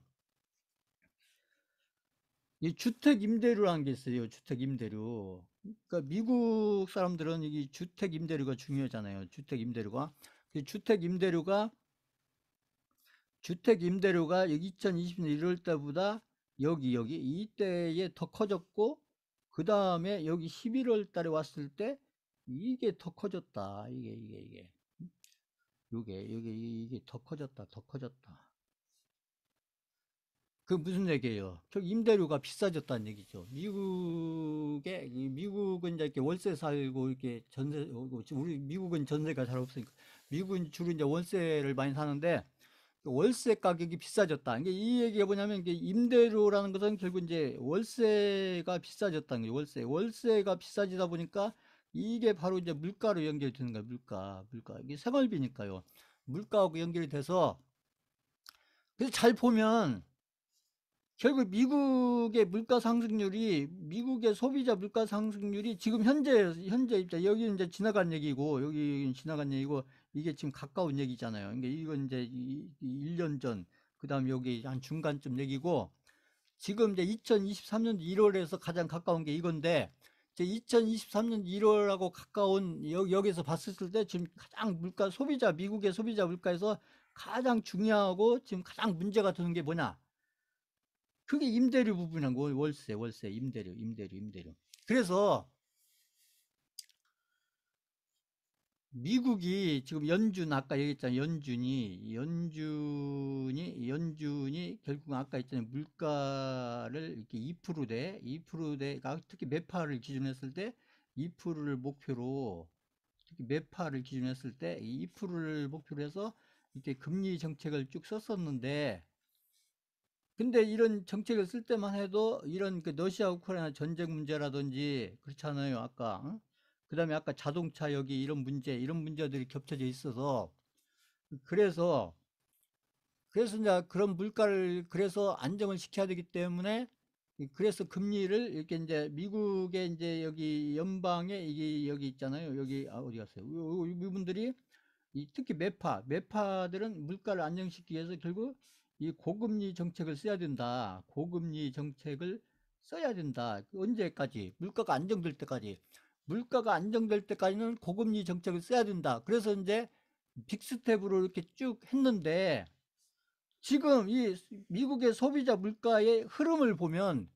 이 주택 임대료라는 게 있어요. 주택 임대료. 그러니까 미국 사람들은 이 주택 임대료가 중요하잖아요. 주택 임대료가. 그 주택 임대료가 2020년 1월 달보다 여기 이때에 더 커졌고, 그 다음에 여기 11월 달에 왔을 때 이게 더 커졌다. 이게 더 커졌다. 더 커졌다. 그 무슨 얘기예요? 결국 임대료가 비싸졌다는 얘기죠. 미국은 이제 이렇게 월세 살고 이렇게 전세, 우리 미국은 전세가 잘 없으니까 미국은 주로 이제 월세를 많이 사는데 월세 가격이 비싸졌다. 이게 이 얘기가 뭐냐면 이게 임대료라는 것은 결국 이제 월세가 비싸졌다는 거예요. 월세가 비싸지다 보니까 이게 바로 이제 물가로 연결되는 거예요. 물가. 이게 생활비니까요. 물가하고 연결이 돼서 그래서 잘 보면 결국 미국의 소비자 물가 상승률이 지금 현재 입장, 여기는 이제 지나간 얘기고, 여기 지나간 얘기고, 이게 지금 가까운 얘기잖아요. 그러니까 이건 이제 1년 전, 그 다음 여기 한 중간쯤 얘기고, 지금 이제 2023년 1월에서 가장 가까운 게 이건데, 이제 2023년 1월하고 가까운 여기서 봤을 때 지금 가장 미국의 소비자 물가에서 가장 중요하고 지금 가장 문제가 되는 게 뭐냐? 그게 임대료 부분인 거 월세, 임대료. 그래서 미국이 지금 아까 얘기했잖아요. 연준이 결국 아까 했잖아요. 물가를 이렇게 2%가 특히 매파를 기준으로 했을 때 2%를 목표로, 특히 매파를 기준으로 했을 때 2%를 목표로 해서 이렇게 금리 정책을 쭉 썼었는데, 근데 이런 정책을 쓸 때만 해도 이런 그 러시아 우크라이나 전쟁 문제라든지 그렇잖아요. 아까 그다음에 아까 자동차 여기 이런 문제들이 겹쳐져 있어서 그래서 이제 그런 물가를 그래서 안정을 시켜야 되기 때문에 그래서 금리를 이렇게 이제 미국의 이제 여기 연방에 이게 여기 있잖아요. 여기 어디 갔어요? 이분들이 특히 매파들은 물가를 안정시키기 위해서 결국 이 고금리 정책을 써야 된다. 고금리 정책을 써야 된다. 언제까지? 물가가 안정될 때까지는 고금리 정책을 써야 된다. 그래서 이제 빅스텝으로 이렇게 쭉 했는데 지금 이 미국의 소비자 물가의 흐름을 보면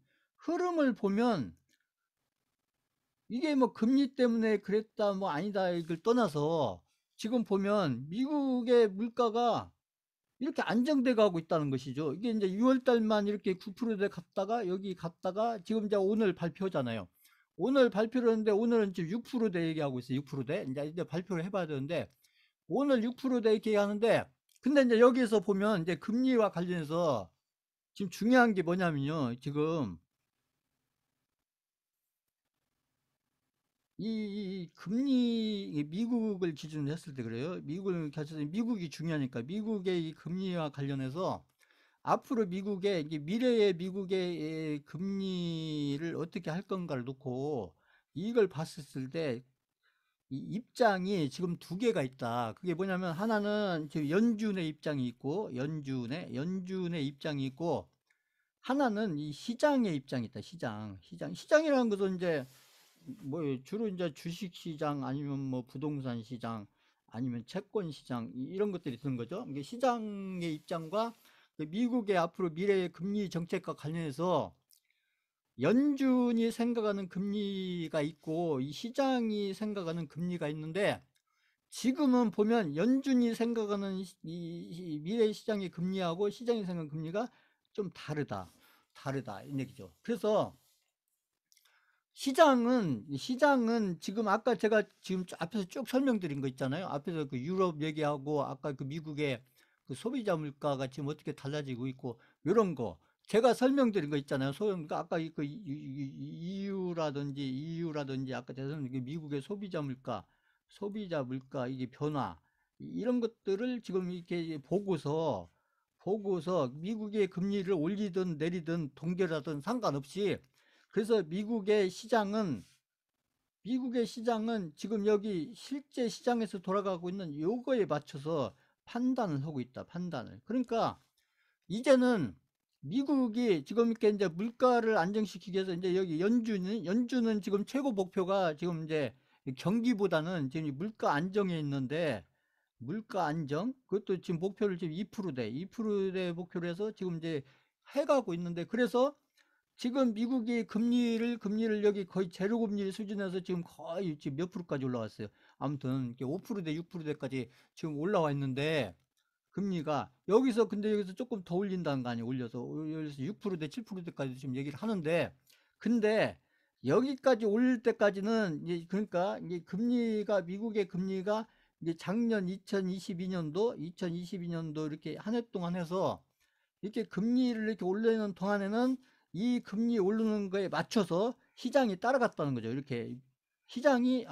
이게 뭐 금리 때문에 그랬다 뭐 아니다 이걸 떠나서 지금 보면 미국의 물가가 이렇게 안정돼 가고 있다는 것이죠. 이게 이제 6월 달만 이렇게 9%대 갔다가 여기 갔다가 지금 이제 오늘 발표잖아요. 오늘 발표를 했는데 오늘은 지금 6%대 얘기하고 있어요. 6%대. 이제 발표를 해봐야 되는데 오늘 6%대 이렇게 얘기하는데 근데 이제 여기에서 보면 이제 금리와 관련해서 지금 중요한 게 뭐냐면요. 지금 이 금리 미국을 기준으로 했을 때 그래요. 미국이 중요하니까 미국의 이 금리와 관련해서 앞으로 미래의 미국의 금리를 어떻게 할 건가를 놓고 이걸 봤을 때 이 입장이 지금 두 개가 있다. 그게 뭐냐면 하나는 지금 연준의 입장이 있고 연준의 입장이 있고 하나는 이 시장의 입장이 있다. 시장이라는 것은 이제 뭐 주로 이제 주식 시장 아니면 뭐 부동산 시장 아니면 채권 시장 이런 것들이 드는 거죠. 이게 시장의 입장과 미국의 앞으로 미래의 금리 정책과 관련해서 연준이 생각하는 금리가 있고 이 시장이 생각하는 금리가 있는데, 지금은 보면 연준이 생각하는 미래 시장의 금리하고 시장이 생각하는 금리가 좀 다르다 이 얘기죠. 그래서 시장은 지금 아까 제가 지금 앞에서 쭉 설명드린 거 있잖아요. 앞에서 그 유럽 얘기하고 아까 그 미국의 그 소비자 물가가 지금 어떻게 달라지고 있고 이런 거 제가 설명드린 거 있잖아요. 그러니까 아까 그 EU라든지 아까 제가 설명드린 미국의 소비자 물가 이게 변화 이런 것들을 지금 이렇게 보고서 미국의 금리를 올리든 내리든 동결하든 상관없이, 그래서 미국의 시장은 지금 여기 실제 시장에서 돌아가고 있는 요거에 맞춰서 판단을 하고 있다. 판단을. 그러니까 이제는 미국이 지금 이렇게 이제 물가를 안정시키기 위해서 이제 여기 연준은 지금 최고 목표가 지금 이제 경기보다는 지금 물가 안정에 있는데, 물가 안정 그것도 지금 목표를 지금 2%대 목표로 해서 지금 이제 해가고 있는데, 그래서 지금 미국이 금리를 여기 거의 제로 금리 수준에서 지금 거의 지금 몇 프로까지 올라왔어요. 아무튼 5%대 6%대까지 지금 올라와 있는데, 금리가 근데 여기서 조금 더 올린다는 거 아니에요. 올려서 6%대 7%대까지 지금 얘기를 하는데, 근데 여기까지 올릴 때까지는 이제 그러니까 이게 미국의 금리가 이제 작년 2022년도 이렇게 한 해 동안 해서 이렇게 금리를 이렇게 올리는 동안에는 이 금리 오르는 거에 맞춰서 시장이 따라갔다는 거죠. 이렇게 시장이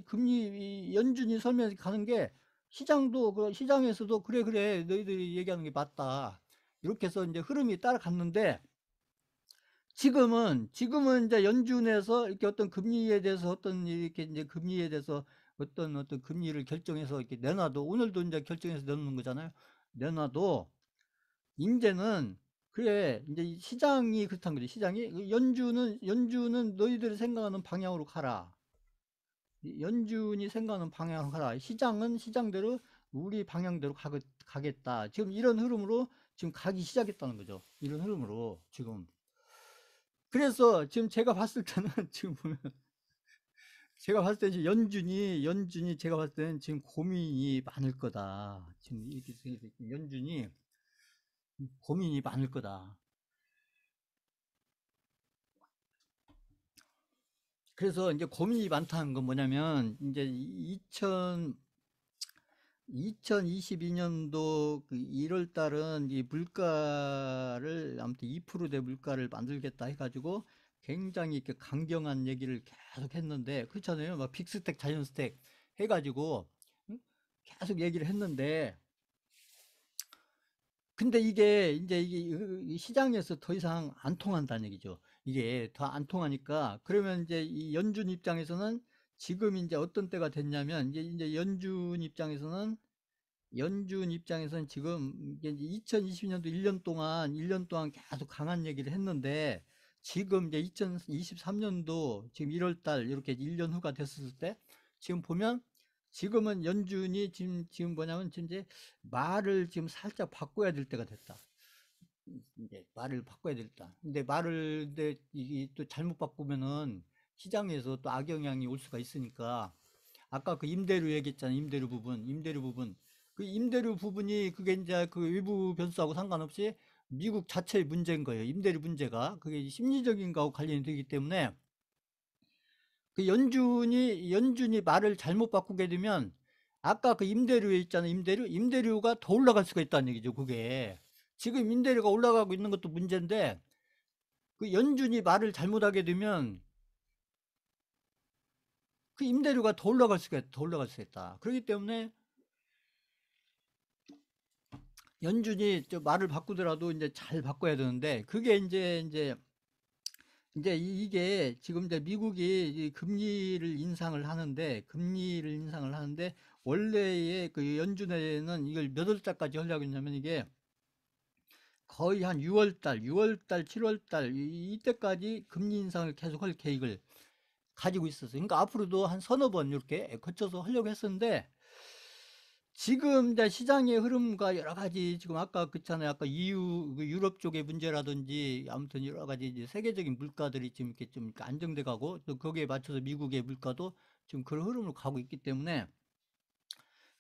금리 연준이 설명해서 가는 게 시장에서도 그래 너희들이 얘기하는 게 맞다 이렇게 해서 이제 흐름이 따라갔는데, 지금은 이제 연준에서 이렇게 어떤 금리에 대해서 이렇게 이제 금리에 대해서 어떤 금리를 결정해서 이렇게 내놔도, 오늘도 이제 결정해서 내놓는 거잖아요. 내놔도 이제는 그래 이제 시장이 그렇다는 거지. 시장이 연준은 너희들이 생각하는 방향으로 가라. 연준이 생각하는 방향으로 가라. 시장은 시장대로 우리 방향대로 가겠다. 지금 이런 흐름으로 지금 가기 시작했다는 거죠. 이런 흐름으로 지금. 그래서 지금 제가 봤을 때는 지금 보면 제가 봤을 때 연준이 제가 봤을 때는 지금 고민이 많을 거다. 지금 이렇게 연준이 고민이 많을 거다. 그래서 이제 고민이 많다는 건 뭐냐면, 이제 2022년도 그 1월 달은 이 물가를 아무튼 2%대 물가를 만들겠다 해가지고 굉장히 이렇게 강경한 얘기를 계속 했는데, 그렇잖아요. 막 빅스택, 자이언스택 해가지고 응? 계속 얘기를 했는데, 근데 이게 이제 이게 시장에서 더 이상 안 통한다는 얘기죠. 이게 더 안 통하니까, 그러면 이제 이 연준 입장에서는 지금 이제 어떤 때가 됐냐면, 이제 연준 입장에서는 지금 이게 이제 2020년도 1년 동안 계속 강한 얘기를 했는데, 지금 이제 2023년도 지금 1월 달 이렇게 1년 후가 됐을 때 지금 보면, 지금은 연준이 지금 뭐냐면 지금 이제 말을 지금 살짝 바꿔야 될 때가 됐다. 이제 말을 바꿔야 됐다. 근데 이게 또 잘못 바꾸면은 시장에서 또 악영향이 올 수가 있으니까, 아까 그 임대료 얘기했잖아. 임대료 부분. 그 임대료 부분이 그게 이제 그 외부 변수하고 상관없이 미국 자체의 문제인 거예요. 임대료 문제가. 그게 심리적인 거하고 관련이 되기 때문에, 그 연준이 말을 잘못 바꾸게 되면 아까 그 임대료에 있잖아요. 임대료가 더 올라갈 수가 있다는 얘기죠. 그게. 지금 임대료가 올라가고 있는 것도 문제인데, 그 연준이 말을 잘못하게 되면 그 임대료가 더 올라갈 수가 있다. 그렇기 때문에 연준이 저 말을 바꾸더라도 이제 잘 바꿔야 되는데, 그게 이제 이게 지금 이제 미국이 이 금리를 인상을 하는데 원래의 그 연준에는 이걸 몇 월달까지 하려고 했냐면, 이게 거의 한 6월달, 7월달 이때까지 금리 인상을 계속 할 계획을 가지고 있었어요. 그러니까 앞으로도 한 서너 번 이렇게 거쳐서 하려고 했었는데, 지금 이제 시장의 흐름과 여러 가지 지금 아까 그렇잖아요. 아까 그 유럽 쪽의 문제라든지 아무튼 여러 가지 이제 세계적인 물가들이 지금 이렇게 좀 이렇게 안정돼 가고 또 거기에 맞춰서 미국의 물가도 지금 그런 흐름으로 가고 있기 때문에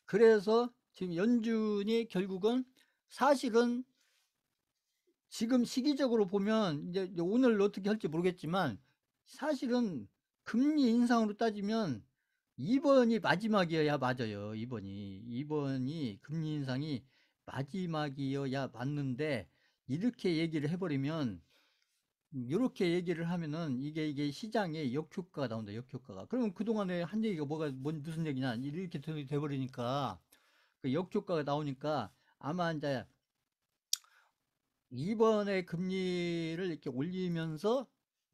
그래서 지금 연준이 결국은 사실은 지금 시기적으로 보면 이제 오늘 어떻게 할지 모르겠지만 사실은 금리 인상으로 따지면 이번이 마지막이어야 맞아요. 이번이 금리 인상이 마지막이어야 맞는데 이렇게 얘기를 해버리면 이렇게 얘기를 하면은 이게 시장에 역효과가 나온다. 역효과가. 그러면 그동안에 한 얘기가 무슨 얘기냐 이렇게 돼버리니까 그 역효과가 나오니까 아마 이제 이번에 금리를 이렇게 올리면서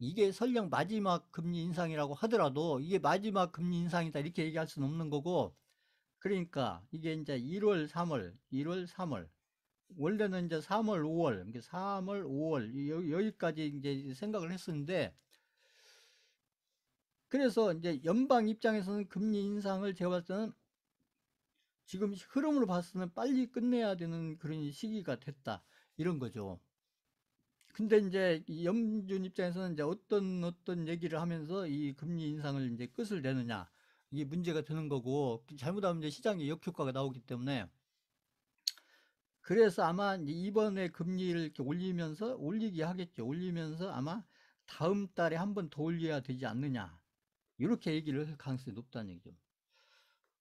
이게 설령 마지막 금리 인상이라고 하더라도 이게 마지막 금리 인상이다 이렇게 얘기할 수는 없는 거고 그러니까 이게 이제 1월, 3월, 1월, 3월 원래는 이제 3월, 5월, 3월, 5월 여기까지 이제 생각을 했었는데 그래서 이제 연방 입장에서는 금리 인상을 제가 봤을 때는 지금 흐름으로 봤을 때는 빨리 끝내야 되는 그런 시기가 됐다 이런 거죠. 근데 이제 이 염준 입장에서는 이제 어떤 얘기를 하면서 이 금리 인상을 이제 끝을 내느냐 이게 문제가 되는 거고 잘못하면 이제 시장에 역효과가 나오기 때문에 그래서 아마 이제 이번에 금리를 이렇게 올리기 하겠죠. 올리면서 아마 다음 달에 한 번 더 올려야 되지 않느냐 이렇게 얘기를 할 가능성이 높다는 얘기죠.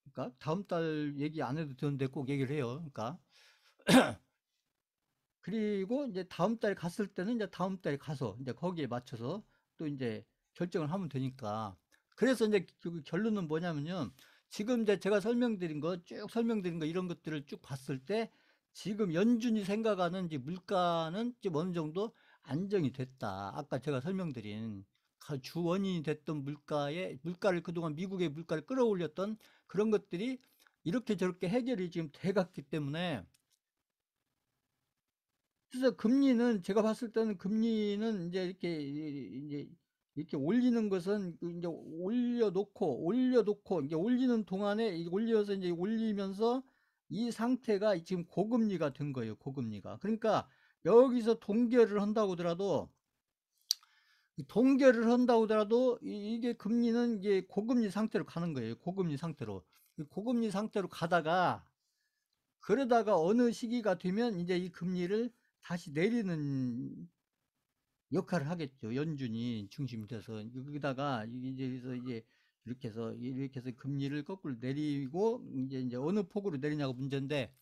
그러니까 다음 달 얘기 안 해도 되는데 꼭 얘기를 해요. 그러니까 그리고 이제 다음 달에 갔을 때는 이제 다음 달에 가서 이제 거기에 맞춰서 또 이제 결정을 하면 되니까. 그래서 이제 그 결론은 뭐냐면요. 지금 이제 제가 쭉 설명드린 거 이런 것들을 쭉 봤을 때 지금 연준이 생각하는 이제 물가는 좀 어느 정도 안정이 됐다. 아까 제가 설명드린 주 원인이 됐던 물가를 그동안 미국의 물가를 끌어올렸던 그런 것들이 이렇게 저렇게 해결이 지금 돼갔기 때문에 그래서 금리는 제가 봤을 때는 금리는 이제 이렇게 올리는 것은 그 이제 올려놓고 이제 올리는 동안에 올려서 이제 올리면서 이 상태가 지금 고금리가 된 거예요. 고금리가. 그러니까 여기서 동결을 한다고 하더라도 이게 금리는 이게 고금리 상태로 가는 거예요. 고금리 상태로. 고금리 상태로 가다가 그러다가 어느 시기가 되면 이제 이 금리를 다시 내리는 역할을 하겠죠. 연준이 중심이 돼서 여기다가 이제 이렇게 해서 금리를 거꾸로 내리고 이제 어느 폭으로 내리냐고 문제인데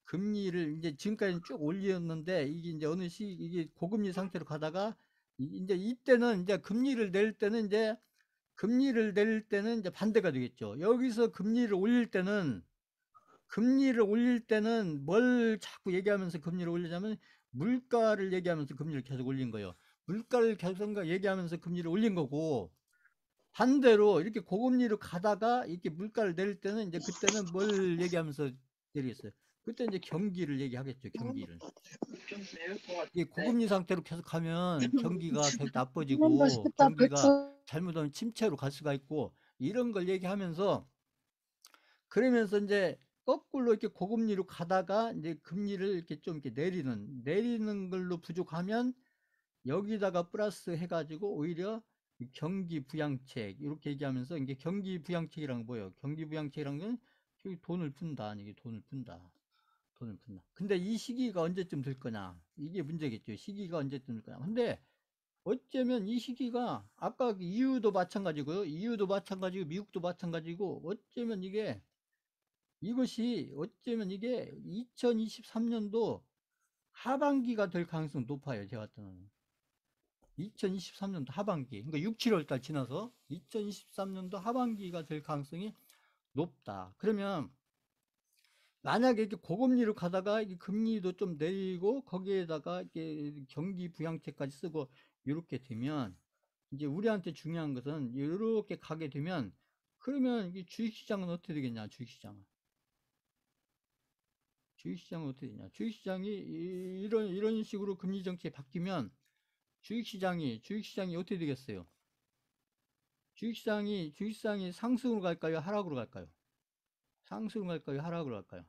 금리를 이제 지금까지는 쭉 올렸는데 이게 이제 이게 고금리 상태로 가다가 이제 이때는 이제 금리를 내릴 때는 이제 반대가 되겠죠. 여기서 금리를 올릴 때는 뭘 자꾸 얘기하면서 금리를 올리냐면 물가를 얘기하면서 금리를 계속 올린 거예요. 물가를 계속 얘기하면서 금리를 올린 거고 반대로 이렇게 고금리로 가다가 이렇게 물가를 내릴 때는 이제 그때는 뭘 얘기하면서 내리겠어요. 그때 이제 경기를 얘기하겠죠. 경기를. 이 고금리 상태로 계속하면 경기가 계속 나빠지고 맛있겠다, 경기가 배추. 잘못하면 침체로 갈 수가 있고 이런 걸 얘기하면서 그러면서 이제 거꾸로 이렇게 고금리로 가다가 이제 금리를 이렇게 좀 이렇게 내리는 걸로 부족하면 여기다가 플러스 해가지고 오히려 경기 부양책 이렇게 얘기하면서 이게 경기 부양책이란 뭐예요? 경기 부양책이란 건 돈을 푼다. 이게 돈을 푼다. 돈을 푼다. 근데 이 시기가 언제쯤 될 거냐? 이게 문제겠죠. 시기가 언제쯤 될 거냐? 근데 어쩌면 이 시기가 아까 그 EU도 마찬가지고요. EU도 마찬가지고 미국도 마찬가지고 어쩌면 이게 2023년도 하반기가 될 가능성이 높아요. 제가 봤을 때는 2023년도 하반기 그러니까 6, 7월 달 지나서 2023년도 하반기가 될 가능성이 높다. 그러면 만약에 이렇게 고금리로 가다가 이게 금리도 좀 내리고 거기에다가 이렇게 경기 부양책까지 쓰고 이렇게 되면 이제 우리한테 중요한 것은 이렇게 가게 되면 그러면 이 주식시장은 어떻게 되겠냐? 주식시장은 어떻게 되냐? 주식시장이 이런 식으로 금리 정책이 바뀌면 주식시장이 어떻게 되겠어요? 주식시장이 상승으로 갈까요? 하락으로 갈까요? 상승을 갈까요? 하락을 할까요?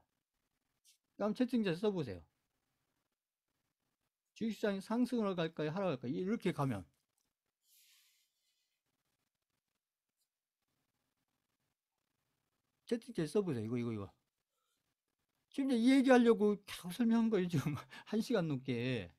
그럼 채팅창에 써보세요. 주식시장이 상승을 갈까요? 하락을 갈까요? 이렇게 가면 채팅창에 써보세요. 이거. 지금 이제 이 얘기하려고 계속 설명한 거예요. 지금 1시간 넘게.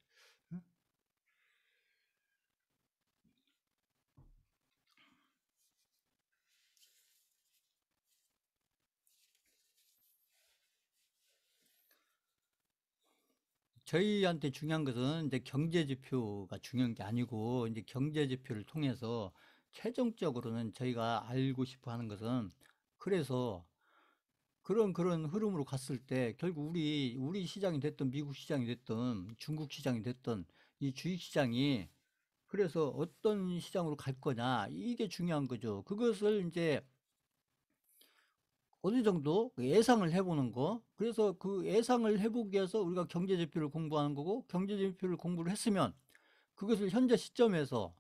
저희한테 중요한 것은 이제 경제 지표가 중요한 게 아니고, 이제 경제 지표를 통해서 최종적으로는 저희가 알고 싶어 하는 것은, 그래서 그런 흐름으로 갔을 때 결국 우리 시장이 됐든 미국 시장이 됐든 중국 시장이 됐든 이 주식 시장이 그래서 어떤 시장으로 갈 거냐, 이게 중요한 거죠. 그것을 이제 어느 정도 예상을 해보는 거. 그래서 그 예상을 해보기 위해서 우리가 경제지표를 공부하는 거고, 경제지표를 공부를 했으면 그것을 현재 시점에서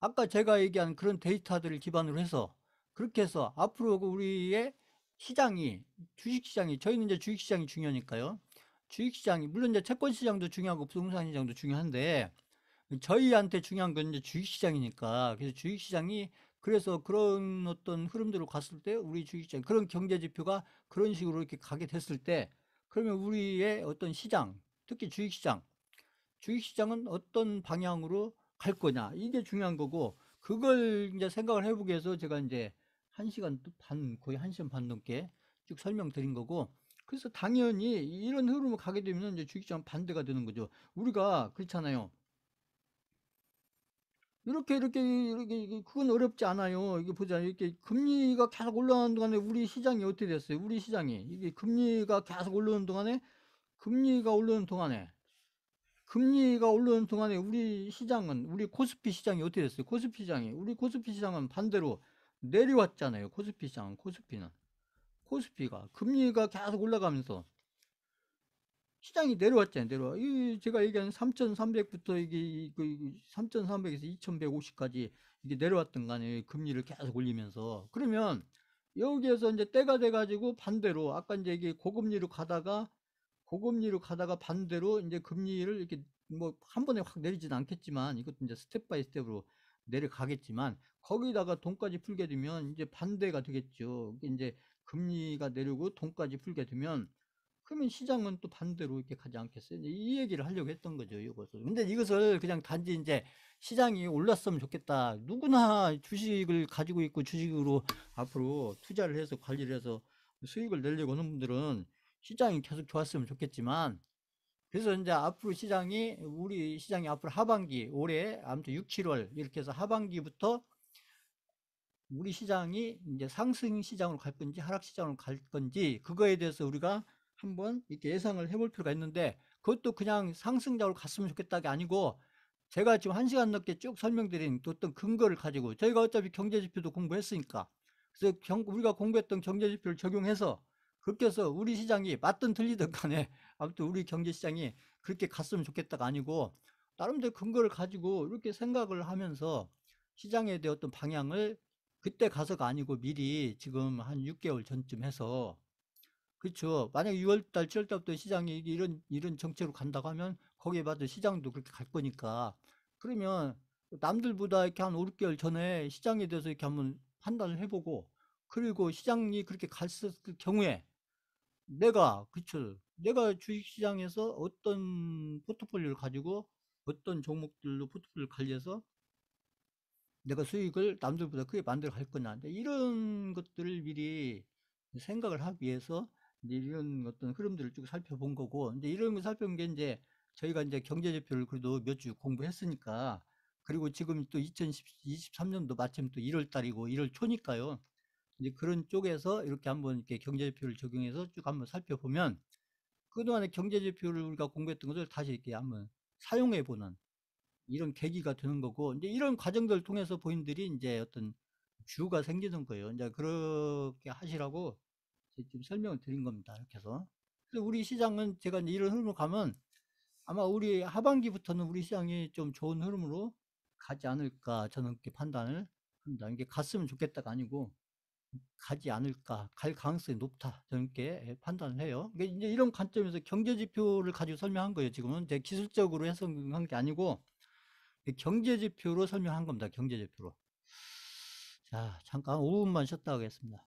아까 제가 얘기한 그런 데이터들을 기반으로 해서 그렇게 해서 앞으로 우리의 시장이, 주식시장이, 저희는 이제 주식시장이 중요하니까요. 주식시장이, 물론 이제 채권시장도 중요하고 부동산시장도 중요한데, 저희한테 중요한 건 이제 주식시장이니까. 그래서 주식시장이, 그래서 그런 어떤 흐름대로 갔을 때 우리 주식시장, 그런 경제지표가 그런 식으로 이렇게 가게 됐을 때, 그러면 우리의 어떤 시장, 특히 주식시장은 어떤 방향으로 갈 거냐, 이게 중요한 거고, 그걸 이제 생각을 해보기 위해서 제가 이제 1시간 반, 거의 1시간 반 넘게 쭉 설명드린 거고, 그래서 당연히 이런 흐름을 가게 되면 이제 주식시장 반대가 되는 거죠. 우리가 그렇잖아요. 이렇게, 그건 어렵지 않아요. 이게 보자. 이렇게 금리가 계속 올라가는 동안에 우리 시장이 어떻게 됐어요? 우리 시장이. 이게 금리가 계속 올라오는 동안에, 금리가 오르는 동안에, 금리가 오르는 동안에 우리 시장은, 우리 코스피 시장이 어떻게 됐어요? 우리 코스피 시장은 반대로 내려왔잖아요. 코스피 시장은, 코스피가. 금리가 계속 올라가면서 시장이 내려왔잖아요. 이 제가 얘기한 3,300부터 이게 3,300에서 2,150까지 이게 내려왔던 간에 금리를 계속 올리면서, 그러면 여기에서 이제 때가 돼 가지고 반대로 아까 이제 이게 고금리로 가다가 반대로 이제 금리를 이렇게 뭐 한 번에 확 내리지는 않겠지만, 이것도 이제 스텝 바이 스텝으로 내려가겠지만, 거기다가 돈까지 풀게 되면 이제 반대가 되겠죠. 이제 금리가 내리고 돈까지 풀게 되면, 그러면 시장은 또 반대로 이렇게 가지 않겠어요? 이 얘기를 하려고 했던 거죠, 이것을. 근데 이것을 그냥 단지 이제 시장이 올랐으면 좋겠다. 누구나 주식을 가지고 있고 주식으로 앞으로 투자를 해서 관리를 해서 수익을 내려고 하는 분들은 시장이 계속 좋았으면 좋겠지만, 그래서 이제 앞으로 우리 시장이 앞으로 하반기, 올해 아무튼 6, 7월 이렇게 해서 하반기부터 우리 시장이 이제 상승 시장으로 갈 건지 하락 시장으로 갈 건지, 그거에 대해서 우리가 한번 이렇게 예상을 해볼 필요가 있는데, 그것도 그냥 상승장으로 갔으면 좋겠다가 아니고, 제가 지금 1시간 넘게 쭉 설명드린 어떤 근거를 가지고, 저희가 어차피 경제지표도 공부했으니까, 그래서 우리가 공부했던 경제지표를 적용해서 그렇게 해서 우리 시장이 맞든 틀리든 간에 아무튼 우리 경제시장이 그렇게 갔으면 좋겠다가 아니고, 나름대로 근거를 가지고 이렇게 생각을 하면서 시장에 대한 어떤 방향을 그때 가서가 아니고 미리 지금 한 6개월 전쯤 해서, 그렇죠. 만약에 6월달, 7월달부터 시장이 이런 정책으로 간다고 하면 거기에 맞은 시장도 그렇게 갈 거니까, 그러면 남들보다 이렇게 한 5, 6개월 전에 시장에 대해서 이렇게 한번 판단을 해보고, 그리고 시장이 그렇게 갔을 경우에 그쵸. 내가 주식시장에서 어떤 포트폴리오를 가지고 어떤 종목들로 포트폴리오를 관리해서 내가 수익을 남들보다 크게 만들어 갈 거냐. 이런 것들을 미리 생각을 하기 위해서 이제 이런 어떤 흐름들을 쭉 살펴본 거고, 이제 이런 걸 살펴본 게 이제 저희가 이제 경제지표를 그래도 몇 주 공부했으니까, 그리고 지금 또 2023년도 마침 또 1월 달이고 1월 초니까요. 이제 그런 쪽에서 이렇게 한번 이렇게 경제지표를 적용해서 쭉 한번 살펴보면, 그동안에 경제지표를 우리가 공부했던 것을 다시 이렇게 한번 사용해 보는 이런 계기가 되는 거고, 이제 이런 과정들을 통해서 본인들이 이제 어떤 뷰가 생기는 거예요. 이제 그렇게 하시라고 지금 설명을 드린 겁니다. 이렇게 해서. 그래서 우리 시장은 제가 이제 이런 흐름으로 가면 아마 우리 하반기부터는 우리 시장이 좀 좋은 흐름으로 가지 않을까, 저는 그렇게 판단을 합니다. 이게 갔으면 좋겠다가 아니고, 가지 않을까, 갈 가능성이 높다. 저는 이렇게 판단을 해요. 그러니까 이제 이런 관점에서 경제 지표를 가지고 설명한 거예요. 지금은 제 기술적으로 해석한 게 아니고 경제 지표로 설명한 겁니다. 경제 지표로. 자, 잠깐 5분만 쉬었다 하겠습니다.